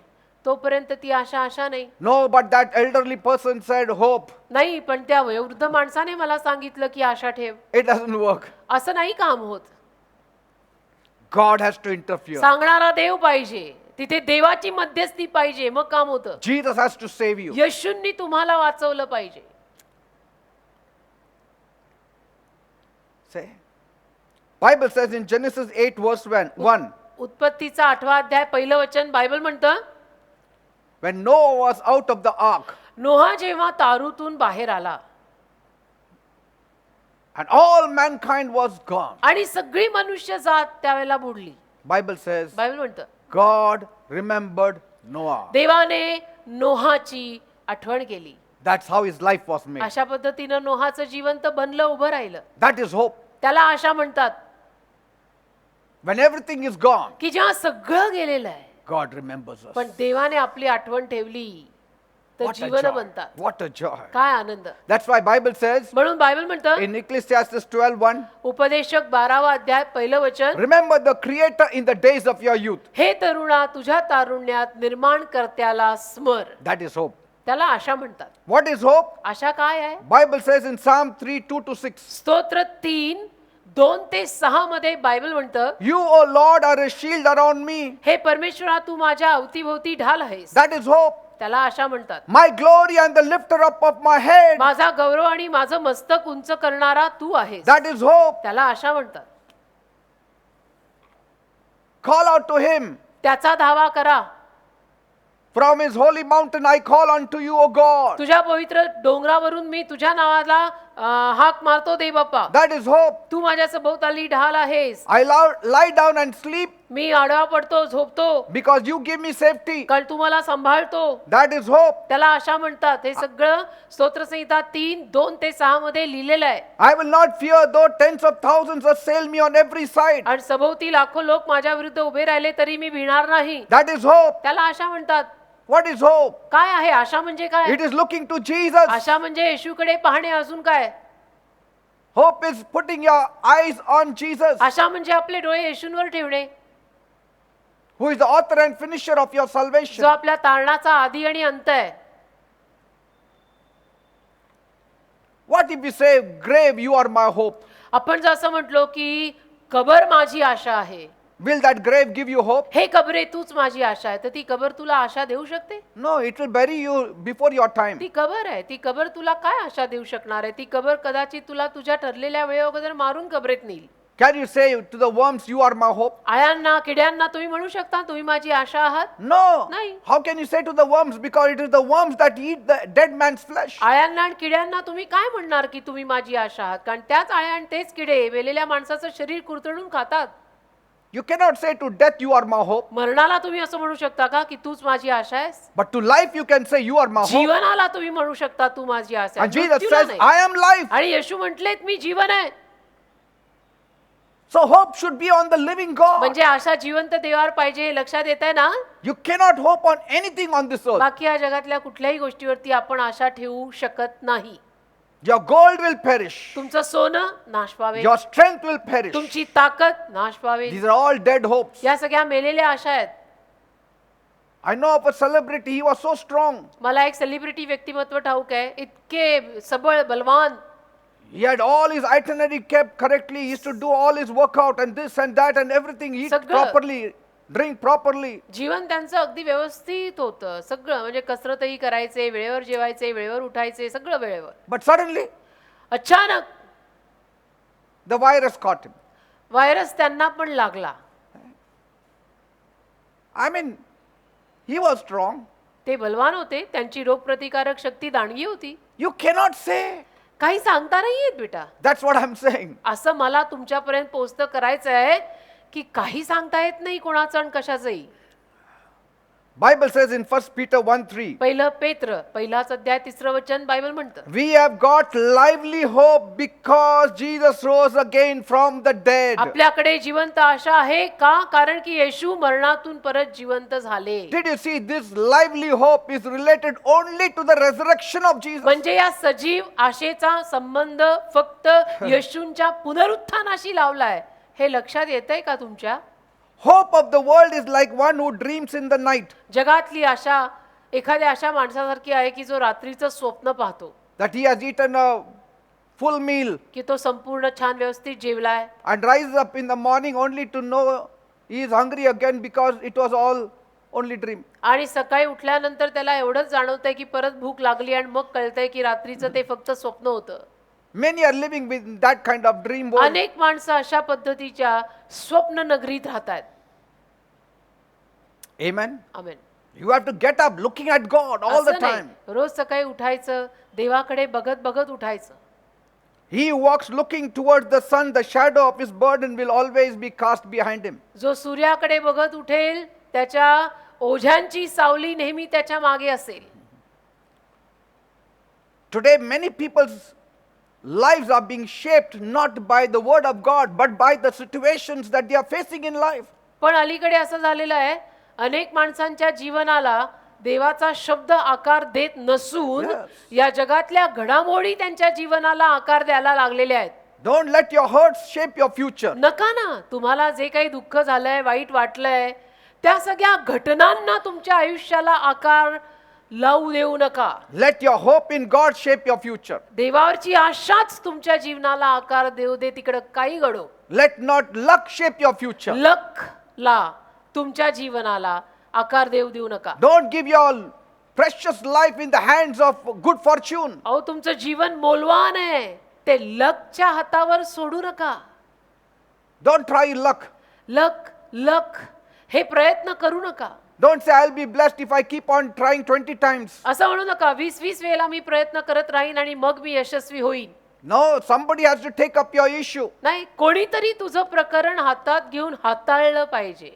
तोपर्यंत ती आशा नाही. No, but that elderly person said hope. नाही, पण त्या वयोवृद्ध माणसाने मला सांगितलं की आशा ठेव. It doesn't work. असं नाही काम होत. God has to interfere. सांगणारा देव पाहिजे, तिथे देवाची मध्यस्थी पाहिजे, मग काम होतं. Jesus has to save you. येशूंनी तुम्हाला वाचवलं पाहिजे. Say. Bible says in Genesis 8 verse 1. उत्पत्तीचा 8वा अध्याय पहिलं वचन बायबल म्हणतं, When Noah was out of the ark नोहा जेव्हा तारूतून बाहेर आला and all mankind was gone. आणि सगळी मनुष्य जात त्यावेळेला बुडली. Bible says बायबल म्हणतं God remembered Noah. देवाने नोहाची आठवण केली. That's how his life was made. अशा पद्धतीनं नोहाचं जीवन तर बनलं, उभं राहिलं. That is hope. त्याला आशा म्हणतात. When everything is gone, की जेव्हा सगळं गेलेलं आहे God remembers us. पण देवाने आपली आठवण ठेवली तर What a जीवन joy. बनतात. What a joy. काय आनंद. That's why Bible says म्हणून बायबल म्हणतं in Ecclesiastes 12:1, उपदेशक 12वा अध्याय पहिलं वचन, remember the Creator in the days of your youth. हे तरुणा तुझ्या तारुण्यात निर्माण कर्त्याला स्मर. That is hope. त्याला आशा म्हणतात. What is hope? आशा काय आहे? Bible says in Psalm 3:2-6, स्तोत्र 3:2-6 मध्ये बायबल म्हणतं, You, O Lord, are a shield around me. हे परमेश्वरा तू माझ्या अवतीभोवती ढाल आहेस. That is hope. त्याला आशा म्हणतात. My glory and the lifter up of my head. माझा गौरव आणि माझं मस्तक उंच करणारा तू आहेस. That is hope. त्याला आशा म्हणतात. Call out to him. त्याचा धावा करा. From his holy mountain I call unto you, O God. तुझ्या पवित्र डोंगरावरून मी तुझ्या नावाला हाक मारतो दे बाप्पा. That is hope. तू माझ्या सभोवताली ढाल आहेस. I lie down and sleep मी आडवा पडतो, झोपतो, because you give me safety. कारण तू मला सांभाळतो. That is hope. त्याला आशा म्हणतात. हे सगळं स्तोत्रसंहिता 3:2-6 मध्ये लिहिलेलं आहे. I will not fear though tens of thousands assail me on every side. आणि सभोवती लाखो लोक माझ्या विरुद्ध उभे राहिले तरी मी भिणार नाही. That is hope. त्याला आशा म्हणतात. What is hope? काय आहे आशा म्हणजे काय? It is looking to Jesus. आशा म्हणजे येशूकडे पाहणे. अजून काय? Hope is putting your eyes on Jesus, आशा म्हणजे आपले डोळे येशूंवर ठेवणे, who is the author and finisher of your जो salvation. आपल्या तारणाचा आदी आणि अंत आहे. What if we say, grave, you are my hope? आपण जर असं म्हटलो की कबर माझी आशा आहे, Will that grave give you hope? हे कबरे तूच माझी आशा आहे, तर ती कबर तुला आशा देऊ शकते? No, it will bury you before your time. ती कबर आहे. ती कबर तुला काय आशा देऊ शकणार आहे? ती कबर कदाचित तुला तुझ्या ठरलेल्या वेळेअगोदर मारून कबरेत नेईल. Can you say to the worms, you are my hope? आयांना, किड्यांना तुम्ही म्हणू शकता तुम्ही माझी आशा आहात? No. नाही. How can you say to the worms? Because it is the worms that eat the dead man's flesh. आयांना आणि किड्यांना तुम्ही काय म्हणणार की तुम्ही माझी आशा आहात? कारण त्याच आया आणि तेच किडे वेलेल्या माणसाचं शरीर कुरतडून खातात. You cannot say to death, you are my hope. मरणाला तुम्ही असं म्हणू शकता का की तूच माझी आशा आहेस? But to life, you can say, you are my hope. जीवनाला तुम्ही म्हणू शकता तू माझी आशा And आहेस. Jesus मृत्यूला says, नाही. I am life. आणि येशू म्हटलेत मी जीवन आहे. So hope should be on the living God. म्हणजे आशा जिवंत देवावर पाहिजे. हे लक्षात येत आहे ना? You cannot hope on anything on this earth. बाकी या जगातल्या कुठल्याही गोष्टीवरती आपण आशा ठेवू शकत नाही. Your gold will perish. तुमचं सोनं नाश पावेल, Your strength will perish. तुमची ताकद नाश पावेल. These are all dead hopes. या सगळ्या मेलेल्या आशा आहेत. I know of a celebrity, he was so strong. मला एक सेलिब्रिटी व्यक्तिमत्व ठाऊक आहे. इतके सबळ, बलवान. He had all his itinerary kept correctly. He used to do all his workout and this and that and everything. Eat सगळं. properly, drink properly. जीवन त्यांचं अगदी व्यवस्थित होतं. सगळं म्हणजे कसरतही करायचे, वेळेवर जेवायचे, वेळेवर उठायचे, सगळं वेळेवर. But suddenly, अचानक the virus caught him. Virus त्यांना पण लागला. I mean, he was strong. ते बलवान होते. त्यांची रोगप्रतिकारक शक्ती दांडगी होती. You cannot say. काही सांगता नाही येत बेटा. That's what I'm saying. असं मला तुमच्यापर्यंत पोहोचतं करायचं आहे की काही सांगता येत नाही कोणाचं आणि कशाचंही. Bible says in 1 Peter 1:3, पहिलं पेत्र पहिलाच अध्याय 3रं वचन बायबल म्हणतं, we have got lively hope because Jesus rose again from the dead. आपल्याकडे जिवंत आशा आहे का? कारण की येशू मरणातून परत जिवंत झाले. Did you see this lively hope is related only to the resurrection of Jesus? म्हणजे या सजीव आशेचा संबंध फक्त येशूंच्या पुनरुत्थानाशी लावलाय. हे लक्षात येतंय का तुमच्या? Hope of the world is like one who dreams in the night, जगातली आशा एखाद्या अशा माणसासारखी आहे की जो रात्रीचं स्वप्न पाहतो that he has eaten a full meal की तो संपूर्ण छान व्यवस्थित जेवलाय and rises up in the morning only to know he is hungry again because it was all only dream. आणि सकाळी उठल्यानंतर त्याला एवढंच जाणवतंय की परत भूक लागली आणि मग कळतंय की रात्रीचं ते फक्त स्वप्न होतं. Many are living with that kind of dream world. अनेक माणसं अशा पद्धतीच्या स्वप्न नगरीत राहतात. Amen. Amen. You have to get up looking at God all the असं नाही. time. रोज सकाळी उठायचं, देवाकडे बघत बघत उठायचं. He who walks looking towards the sun, the shadow of his burden will always be cast behind him. जो सूर्याकडे बघत उठेल त्याच्या ओझ्यांची सावली नेहमी त्याच्या मागे असेल. Today, many people's lives are being shaped not by the word of God, but by the situations that they are facing in life. पण अलीकडे असं झालेलं आहे, अनेक माणसांच्या जीवनाला देवाचा शब्द आकार देत नसून Yes. या जगातल्या घडामोडी त्यांच्या जीवनाला आकार द्यायला लागलेल्या आहेत. Don't let your hurts shape your future. नका ना, तुम्हाला जे काही दुःख झालंय, वाईट वाटलंय, त्या सगळ्या घटनांना तुमच्या आयुष्याला आकार लावू देऊ नका. Let your hope in God shape your future. देवावरची आशाच तुमच्या जीवनाला आकार देऊ दे, तिकडं काही घडो. Let not luck shape your future. लकला तुमच्या जीवनाला आकार देऊ नका. Don't give your precious life in the hands of good fortune. अहो, तुमचं जीवन मौल्यवान आहे, ते लकच्या हातावर सोडू नका. Don't try luck. लक लक हे प्रयत्न करू नका. Don't say, I'll be blessed if I keep on trying 20 times. असं म्हणू नका, 20 वेळेला मी प्रयत्न करत राहीन आणि मग मी यशस्वी होईन. No, somebody has to take up your issue. नाही, कोणीतरी तुझं प्रकरण हातात घेऊन हाताळलं पाहिजे.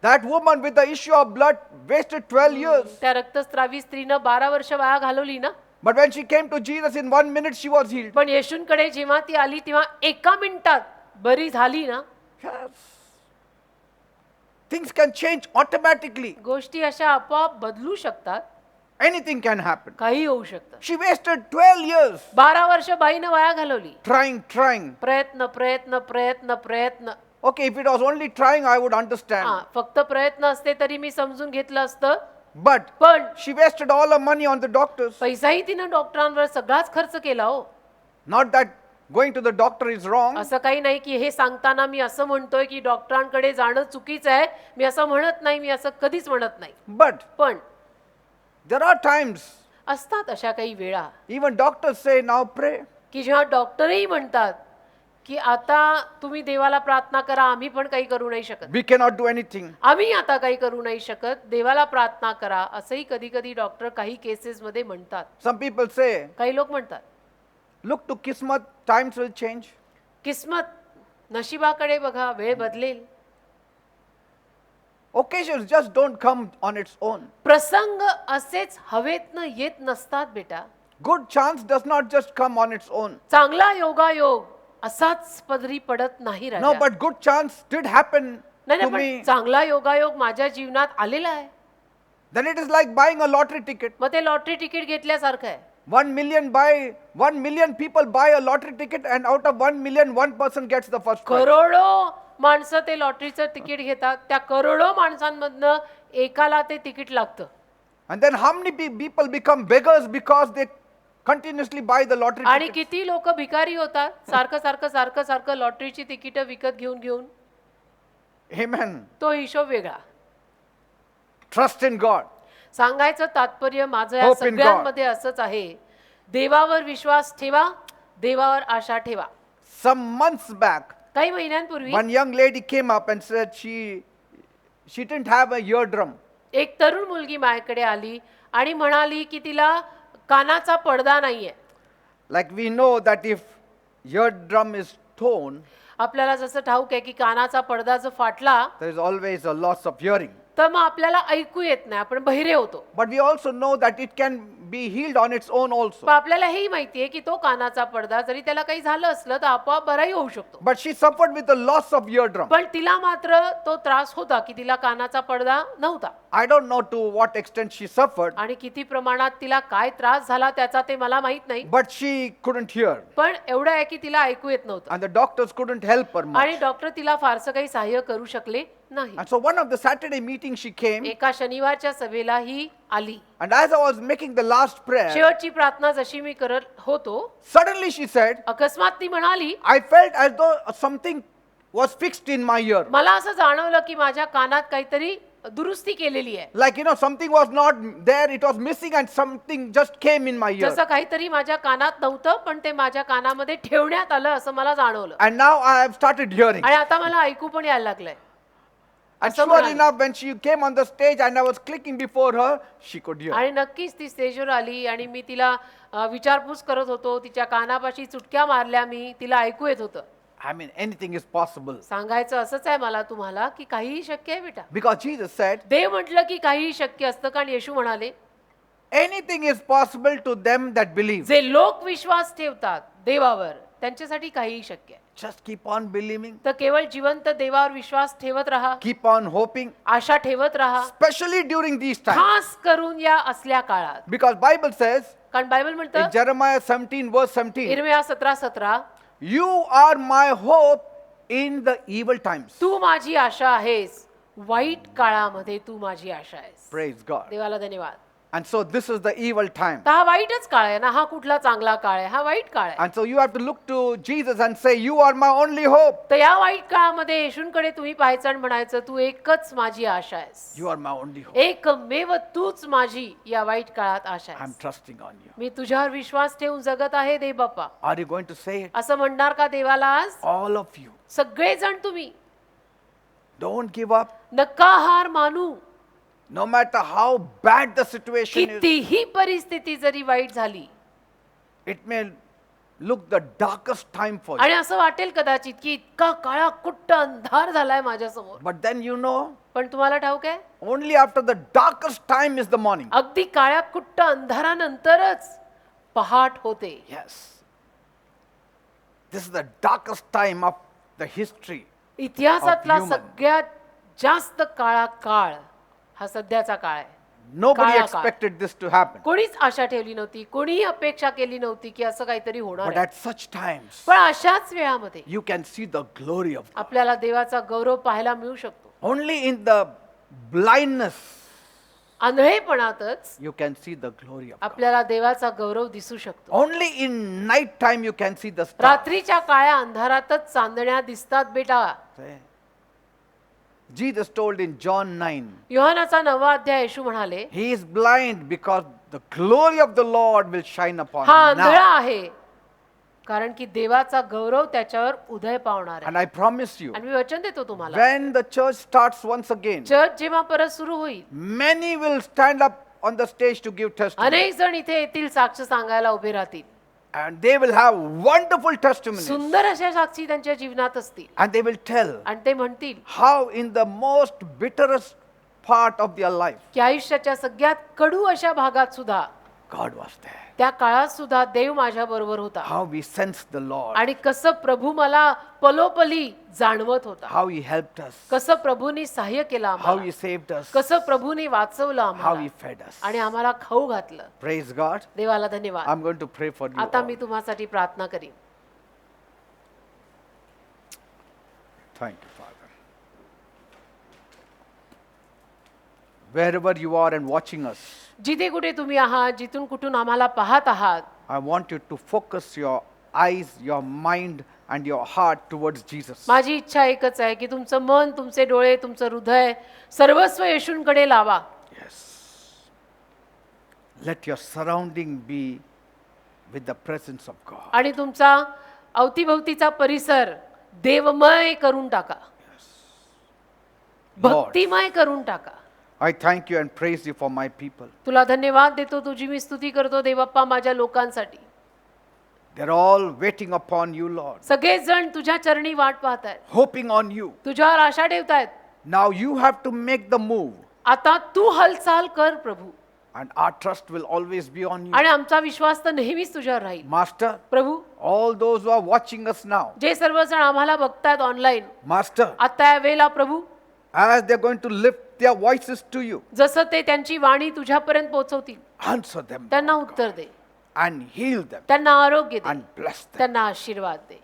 That woman with the issue of blood wasted 12 years. त्या रक्तस्रावी स्त्रीनं 12 वर्ष वाया घालवली ना. But when she came to Jesus in 1 minute, she was healed. पण येशूंकडे जेव्हा ती आली तेव्हा 1 मिनिटात बरी झाली ना. Yes. Things can change automatically. गोष्टी अशा आपोआप बदलू शकतात. Anything can happen. काही होऊ शकतं. She wasted 12 years 12 वर्ष बाईनं वाया घालवली. trying. प्रयत्न प्रयत्न प्रयत्न प्रयत्न. Okay, if it was only trying, I would understand. हा, फक्त प्रयत्न असते तरी मी समजून घेतलं असतं. But पण she wasted all her money on the doctors. पैसाही तिनं डॉक्टरांवर सगळाच खर्च केला हो. Not that going to the doctor is wrong. असं काही नाही की हे सांगताना मी असं म्हणतोय की डॉक्टरांकडे जाणं चुकीचं आहे. मी असं म्हणत नाही, मी असं कधीच म्हणत नाही. But पण there are times, असतात अशा काही वेळा even doctors say, now pray. की जेव्हा डॉक्टरही म्हणतात की आता तुम्ही देवाला प्रार्थना करा, आम्ही पण काही करू नाही शकत. We cannot do anything. आम्ही आता काही करू नाही शकत, देवाला प्रार्थना करा, असंही कधी कधी डॉक्टर काही केसेस मध्ये म्हणतात. Some people say, काही लोक म्हणतात look to Kismat, times will change. किस्मत, नशिबाकडे बघा, वेळ बदलेल. Occasions just don't come on its own. प्रसंग असेच हवेतनं येत नसतात बेटा. Good chance does not just come on its own. चांगला योगायोग असाच पदरी पडत नाही राजा. No, but good chance did happen नाही to नाही, me. पण चांगला योगायोग माझ्या जीवनात आलेला आहे. Then it is like buying a lottery ticket. मग ते लॉटरी तिकीट घेतल्यासारखं आहे. 1 million people buy a lottery ticket, and out of 1 million, 1 person gets the first prize. करोडो माणसं ते लॉटरीचं तिकीट घेतात. त्या करोडो माणसांमधनं एकाला ते तिकीट लागतं. And then how many people become beggars because they continuously buy the lottery आणि ticket? किती लोक भिकारी होतात सारखं सारखं सारखं सारखं लॉटरीची तिकीट विकत घेऊन घेऊन. Amen. तो हिशोब वेगळा. Trust in God. सांगायचं तात्पर्य माझं या Hope in God. सगळ्यांमध्ये असंच आहे. देवावर विश्वास ठेवा, देवावर आशा ठेवा. Some months back, काही महिन्यांपूर्वी one young lady came up and said she didn't have a eardrum. एक तरुण मुलगी माझ्याकडे आली आणि म्हणाली की तिला कानाचा पडदा नाहीये. Like we know that if eardrum is torn, आपल्याला जसं ठाऊक आहे की कानाचा पडदा जर फाटला there is always a loss of hearing. तर मग आपल्याला ऐकू येत नाही, आपण बहिरे होतो. But we also know that it can be healed on its own also. पण आपल्याला हेही माहितीये की तो कानाचा पडदा जरी त्याला काही झालं असलं तर आपोआप बराही होऊ शकतो. But she suffered with the loss of eardrum. पण तिला मात्र तो त्रास होता की तिला कानाचा पडदा नव्हता. I don't know to what extent she suffered, आणि किती प्रमाणात तिला काय त्रास झाला त्याचा ते मला माहित नाही. but she couldn't hear. पण एवढं आहे की तिला ऐकू येत नव्हतं. And the doctors couldn't help her much. आणि डॉक्टर तिला फारसं काही सहाय्य करू शकले नाही. And so one of the Saturday meetings she came, एका शनिवारच्या सभेला ही आली. and as I was making the last prayer, शेवटची प्रार्थना जशी मी करत होतो, suddenly she said, अकस्मात ती म्हणाली, I felt as though something was fixed in my ear. मला असं जाणवलं की माझ्या कानात काहीतरी दुरुस्ती केलेली आहे. Like, something was not there, it was missing, and something just came in my ear. जसं काहीतरी माझ्या कानात नव्हतं पण ते माझ्या कानामध्ये ठेवण्यात आलं असं मला जाणवलं. And now I have started hearing. आणि आता मला ऐकू पण यायला लागलंय. And असं sure म्हणाली. enough, when she came on the stage and I was clicking before her, she could hear. आणि नक्कीच ती स्टेजवर आली आणि मी तिला विचारपूस करत होतो. तिच्या कानापाशी चुटक्या मारल्या मी. तिला ऐकू येत होतं. I mean, anything is possible. सांगायचं असंच आहे मला तुम्हाला की काहीही शक्य आहे बेटा. Because Jesus said, देव म्हटलं की काहीही शक्य असतं. कारण येशू म्हणाले, anything is possible to them that believe. जे लोक विश्वास ठेवतात देवावर त्यांच्यासाठी काहीही शक्य आहे. Just keep on believing. तर केवळ जिवंत देवावर विश्वास ठेवत राहा, Keep on hoping, आशा ठेवत राहा, especially during these times. खास करून या असल्या काळात. Because Bible says कारण बायबल in म्हणतं Jeremiah 17 verse 17, इर्मिया 17:17, you are my hope in the evil times. तू माझी आशा आहेस, वाईट काळामध्ये तू माझी आशा आहेस. Praise God. देवाला धन्यवाद. And so this is the evil time. तर हा वाईटच काळ आहे ना, हा कुठला चांगला काळ आहे, हा वाईट काळ आहे. And so you have to look to Jesus and say, you are my only hope. तर या वाईट काळामध्ये येशूंकडे तुम्ही पाहायचं आणि म्हणायचं, तू एकच माझी आशा आहेस. You are my only hope. एकमेव तूच माझी या वाईट काळात आशा I'm आहेस. trusting on you. मी तुझ्यावर विश्वास ठेवून जगत आहे देव बाप्पा. Are you going to say it? असं म्हणणार का देवाला आज? All of you. सगळेजण तुम्ही Don't give up. नका हार मानू. No matter how bad the situation is, कितीही परिस्थिती जरी वाईट झाली it may look the darkest time for you. आणि असं वाटेल कदाचित की इतका काळा कुट्ट अंधार झालाय माझ्या समोर, But then you know, पण तुम्हाला ठाऊक आहे only after the darkest time is the morning. अगदी काळ्या कुट्ट अंधारानंतरच पहाट होते. Yes. This is the darkest time of the history. इतिहासातला of human. सगळ्यात जास्त काळा काळ हा सध्याचा काळ आहे. Nobody काळा काळ. expected this to happen. कोणीच आशा ठेवली नव्हती, कोणीही अपेक्षा केली नव्हती की असं काहीतरी होणार But आहे. at such times, पण अशाच वेळामध्ये you can see the glory of God. आपल्याला देवाचा गौरव पाहायला मिळू शकतो. Only in the blindness, आंधळेपणातच you can see the glory of God. आपल्याला देवाचा गौरव दिसू शकतो. Only in night time, you can see the stars. रात्रीच्या काळ्या अंधारातच चांदण्या दिसतात बेटा. Say. Jesus told in John 9, योहानाचा 9वा अध्याय येशू म्हणाले, he is blind because the glory of the Lord will shine upon हा him आंधळा now. आहे कारण की देवाचा गौरव त्याच्यावर उदय पावणार आहे. And I promise you, आणि मी वचन देतो तुम्हाला, when the church starts once again, church जेव्हा परत सुरू होईल, many will stand up on the stage to give testimony. अनेक जण इथे येतील, साक्ष सांगायला उभे राहतील. And they will have wonderful testimonies. सुंदर अशा साक्षी त्यांच्या जीवनात असतील And they will tell आणि ते म्हणतील how in the most bitterest part of their life, की आयुष्याच्या सगळ्यात कडू अशा भागात सुद्धा, God was there. त्या काळात सुद्धा देव माझ्या बरोबर होता. How we sensed the Lord. आणि कसं प्रभू मला पलोपली जाणवत होता, How he helped us. कसं प्रभूंनी सहाय्य केलं How आम्हाला, he saved us. कसं प्रभूंनी वाचवलं How आम्हाला he fed us. आणि आम्हाला खाऊ घातलं. Praise God. देवाला धन्यवाद. I'm going to pray for you आता all. मी तुम्हासाठी प्रार्थना करीन. Thank you, Father. Wherever you are and watching us, जिथे कुठे तुम्ही आहात, जिथून कुठून आम्हाला पाहत आहात, I want you to focus your eyes, your mind, and your heart towards Jesus. माझी इच्छा एकच आहे की तुमचं मन, तुमचे डोळे, तुमचं हृदय सर्वस्व येशूंकडे लावा. Yes. Let your surrounding be with the presence of God. आणि तुमचा अवतीभवतीचा परिसर देवमय करून टाका, भक्तिमय करून टाका. I thank you and praise you for my people. तुला धन्यवाद देतो, तुझी मी स्तुती करतो देवप्पा माझ्या लोकांसाठी. They're all waiting upon you, Lord, सगळेच जण तुझ्या चरणी वाट पाहतायत, hoping on you. तुझ्यावर आशा ठेवतायत. Now you have to make the move. आता तू हालचाल कर प्रभू, And our trust will always be on you. आणि आमचा विश्वास तर नेहमीच तुझ्यावर राहील. Master, Prabhu, all those who are watching us now, जे सर्वजण आम्हाला बघतायत ऑनलाईन Master, आता या वेळेला प्रभू, as they're going to lift their voices to you, जसं ते त्यांची वाणी तुझ्यापर्यंत पोहोचवतील, answer them त्यांना उत्तर दे, and heal them त्यांना आरोग्य दे, and bless them. त्यांना आशीर्वाद दे.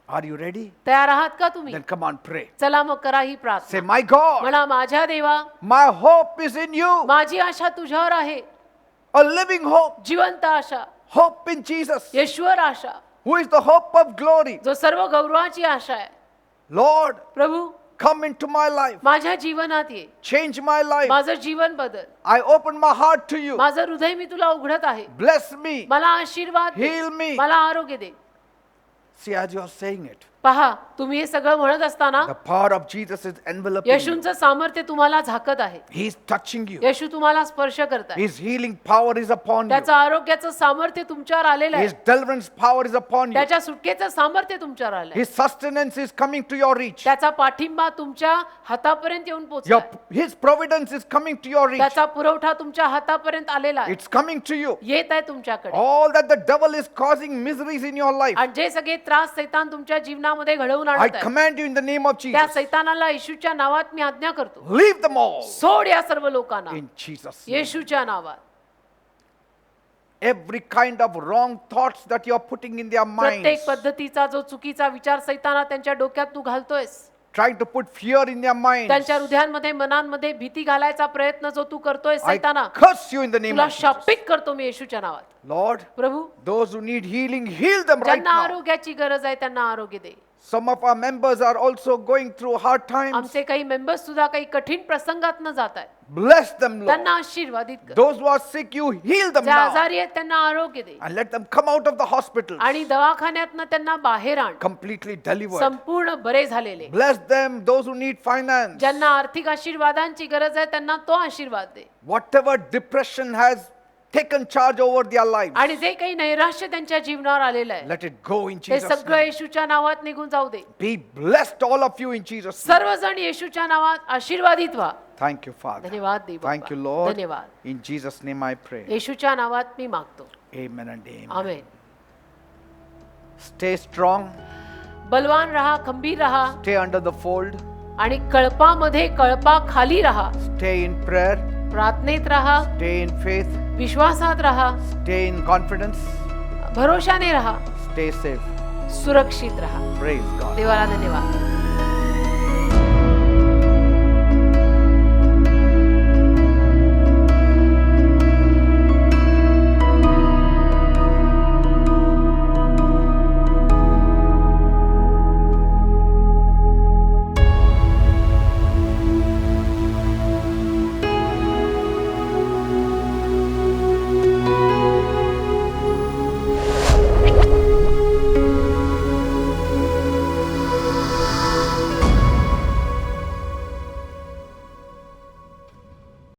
Are you ready? तयार आहात का तुम्ही? Then come on, pray. चला मग करा ही Say, प्रार्थना. my God, म्हणा, माझ्या देवा, my hope is in you. माझी आशा तुझ्यावर आहे, A living hope. जिवंत आशा, Hope in Jesus, येशूवर Asha, who is the hope of glory. जो सर्व गौरवाची आशा आहे. Lord, Prabhu, come into my life. माझ्या जीवनात ये, Change my life. माझं जीवन बदल, I open my heart to you. माझं हृदय मी तुला उघडत आहे. Bless me. मला आशीर्वाद दे, Heal me. मला आरोग्य दे. See, as you are saying it, पहा, तुम्ही हे सगळं म्हणत असताना the power of Jesus is enveloping you. येशूंचं सामर्थ्य तुम्हाला झाकत आहे. He is touching you. येशू तुम्हाला स्पर्श करताय. His healing power is upon you. त्याचं आरोग्याचं सामर्थ्य तुमच्यावर आलेलं His आहे. deliverance power is upon you. त्याच्या सुटकेचं सामर्थ्य तुमच्यावर आलंय. His sustenance is coming to your reach. त्याचा पाठिंबा तुमच्या हातापर्यंत येऊन पोहोचलाय. His providence is coming to your reach. त्याचा पुरवठा तुमच्या हातापर्यंत आलेला आहे. It's coming to you. येत आहे तुमच्याकडे. All that the devil is causing miseries in your life, आणि जे सगळे त्रास सैतान तुमच्या जीवनामध्ये घडवून I आणत आहे, command you in the name of त्या Jesus. सैतानाला येशूच्या नावात मी आज्ञा करतो. Leave them all सोड या सर्व लोकांना in Jesus' name. येशूच्या नावात. Every kind of wrong thoughts that you are putting in their प्रत्येक minds, पद्धतीचा जो चुकीचा विचार सैताना त्यांच्या डोक्यात तू घालतोयस, trying to put fear in their minds, त्यांच्या हृदयांमध्ये मनांमध्ये भीती घालायचा प्रयत्न जो तू करतोय I सैताना, curse you in the name तुला of Jesus. शापित करतो मी येशूच्या नावात. Lord, Prabhu, those who need healing, heal them right ज्यांना now. आरोग्याची गरज आहे त्यांना आरोग्य दे. Some of our members are also going through hard times. आमचे काही मेंबर्स सुद्धा काही कठीण प्रसंगात न जात आहेत, Bless them, Lord. त्यांना आशीर्वादित कर. Those who are sick, you heal them ज्या now. आजारी आहेत त्यांना आरोग्य दे, And let them come out of the hospitals आणि दवाखान्यातनं त्यांना बाहेर आण, completely delivered. संपूर्ण बरे झालेले. Bless them, those who need finance. ज्यांना आर्थिक आशीर्वादांची गरज आहे त्यांना तो आशीर्वाद दे. Whatever depression has taken charge over their lives, आणि जे काही नैराश्य त्यांच्या जीवनावर आलेलं आहे, let it go in ते Jesus' सगळं name. येशूच्या नावात निघून जाऊ दे. Be blessed, all of you, in Jesus' name. सर्वजण येशूच्या नावात आशीर्वादित व्हा. Thank you, Father. धन्यवाद देव. Thank you, Lord. धन्यवाद. In Jesus' name I pray. येशूच्या नावात मी मागतो. Amen and amen. Amen. Stay strong. बलवान रहा, खंबीर रहा, Stay under the fold. आणि कळपामध्ये कळपा खाली रहा. Stay in prayer. प्रार्थनेत रहा, Stay in faith. विश्वासात रहा, Stay in confidence. भरोशाने रहा, Stay safe. सुरक्षित रहा. Praise God. देवाला धन्यवाद.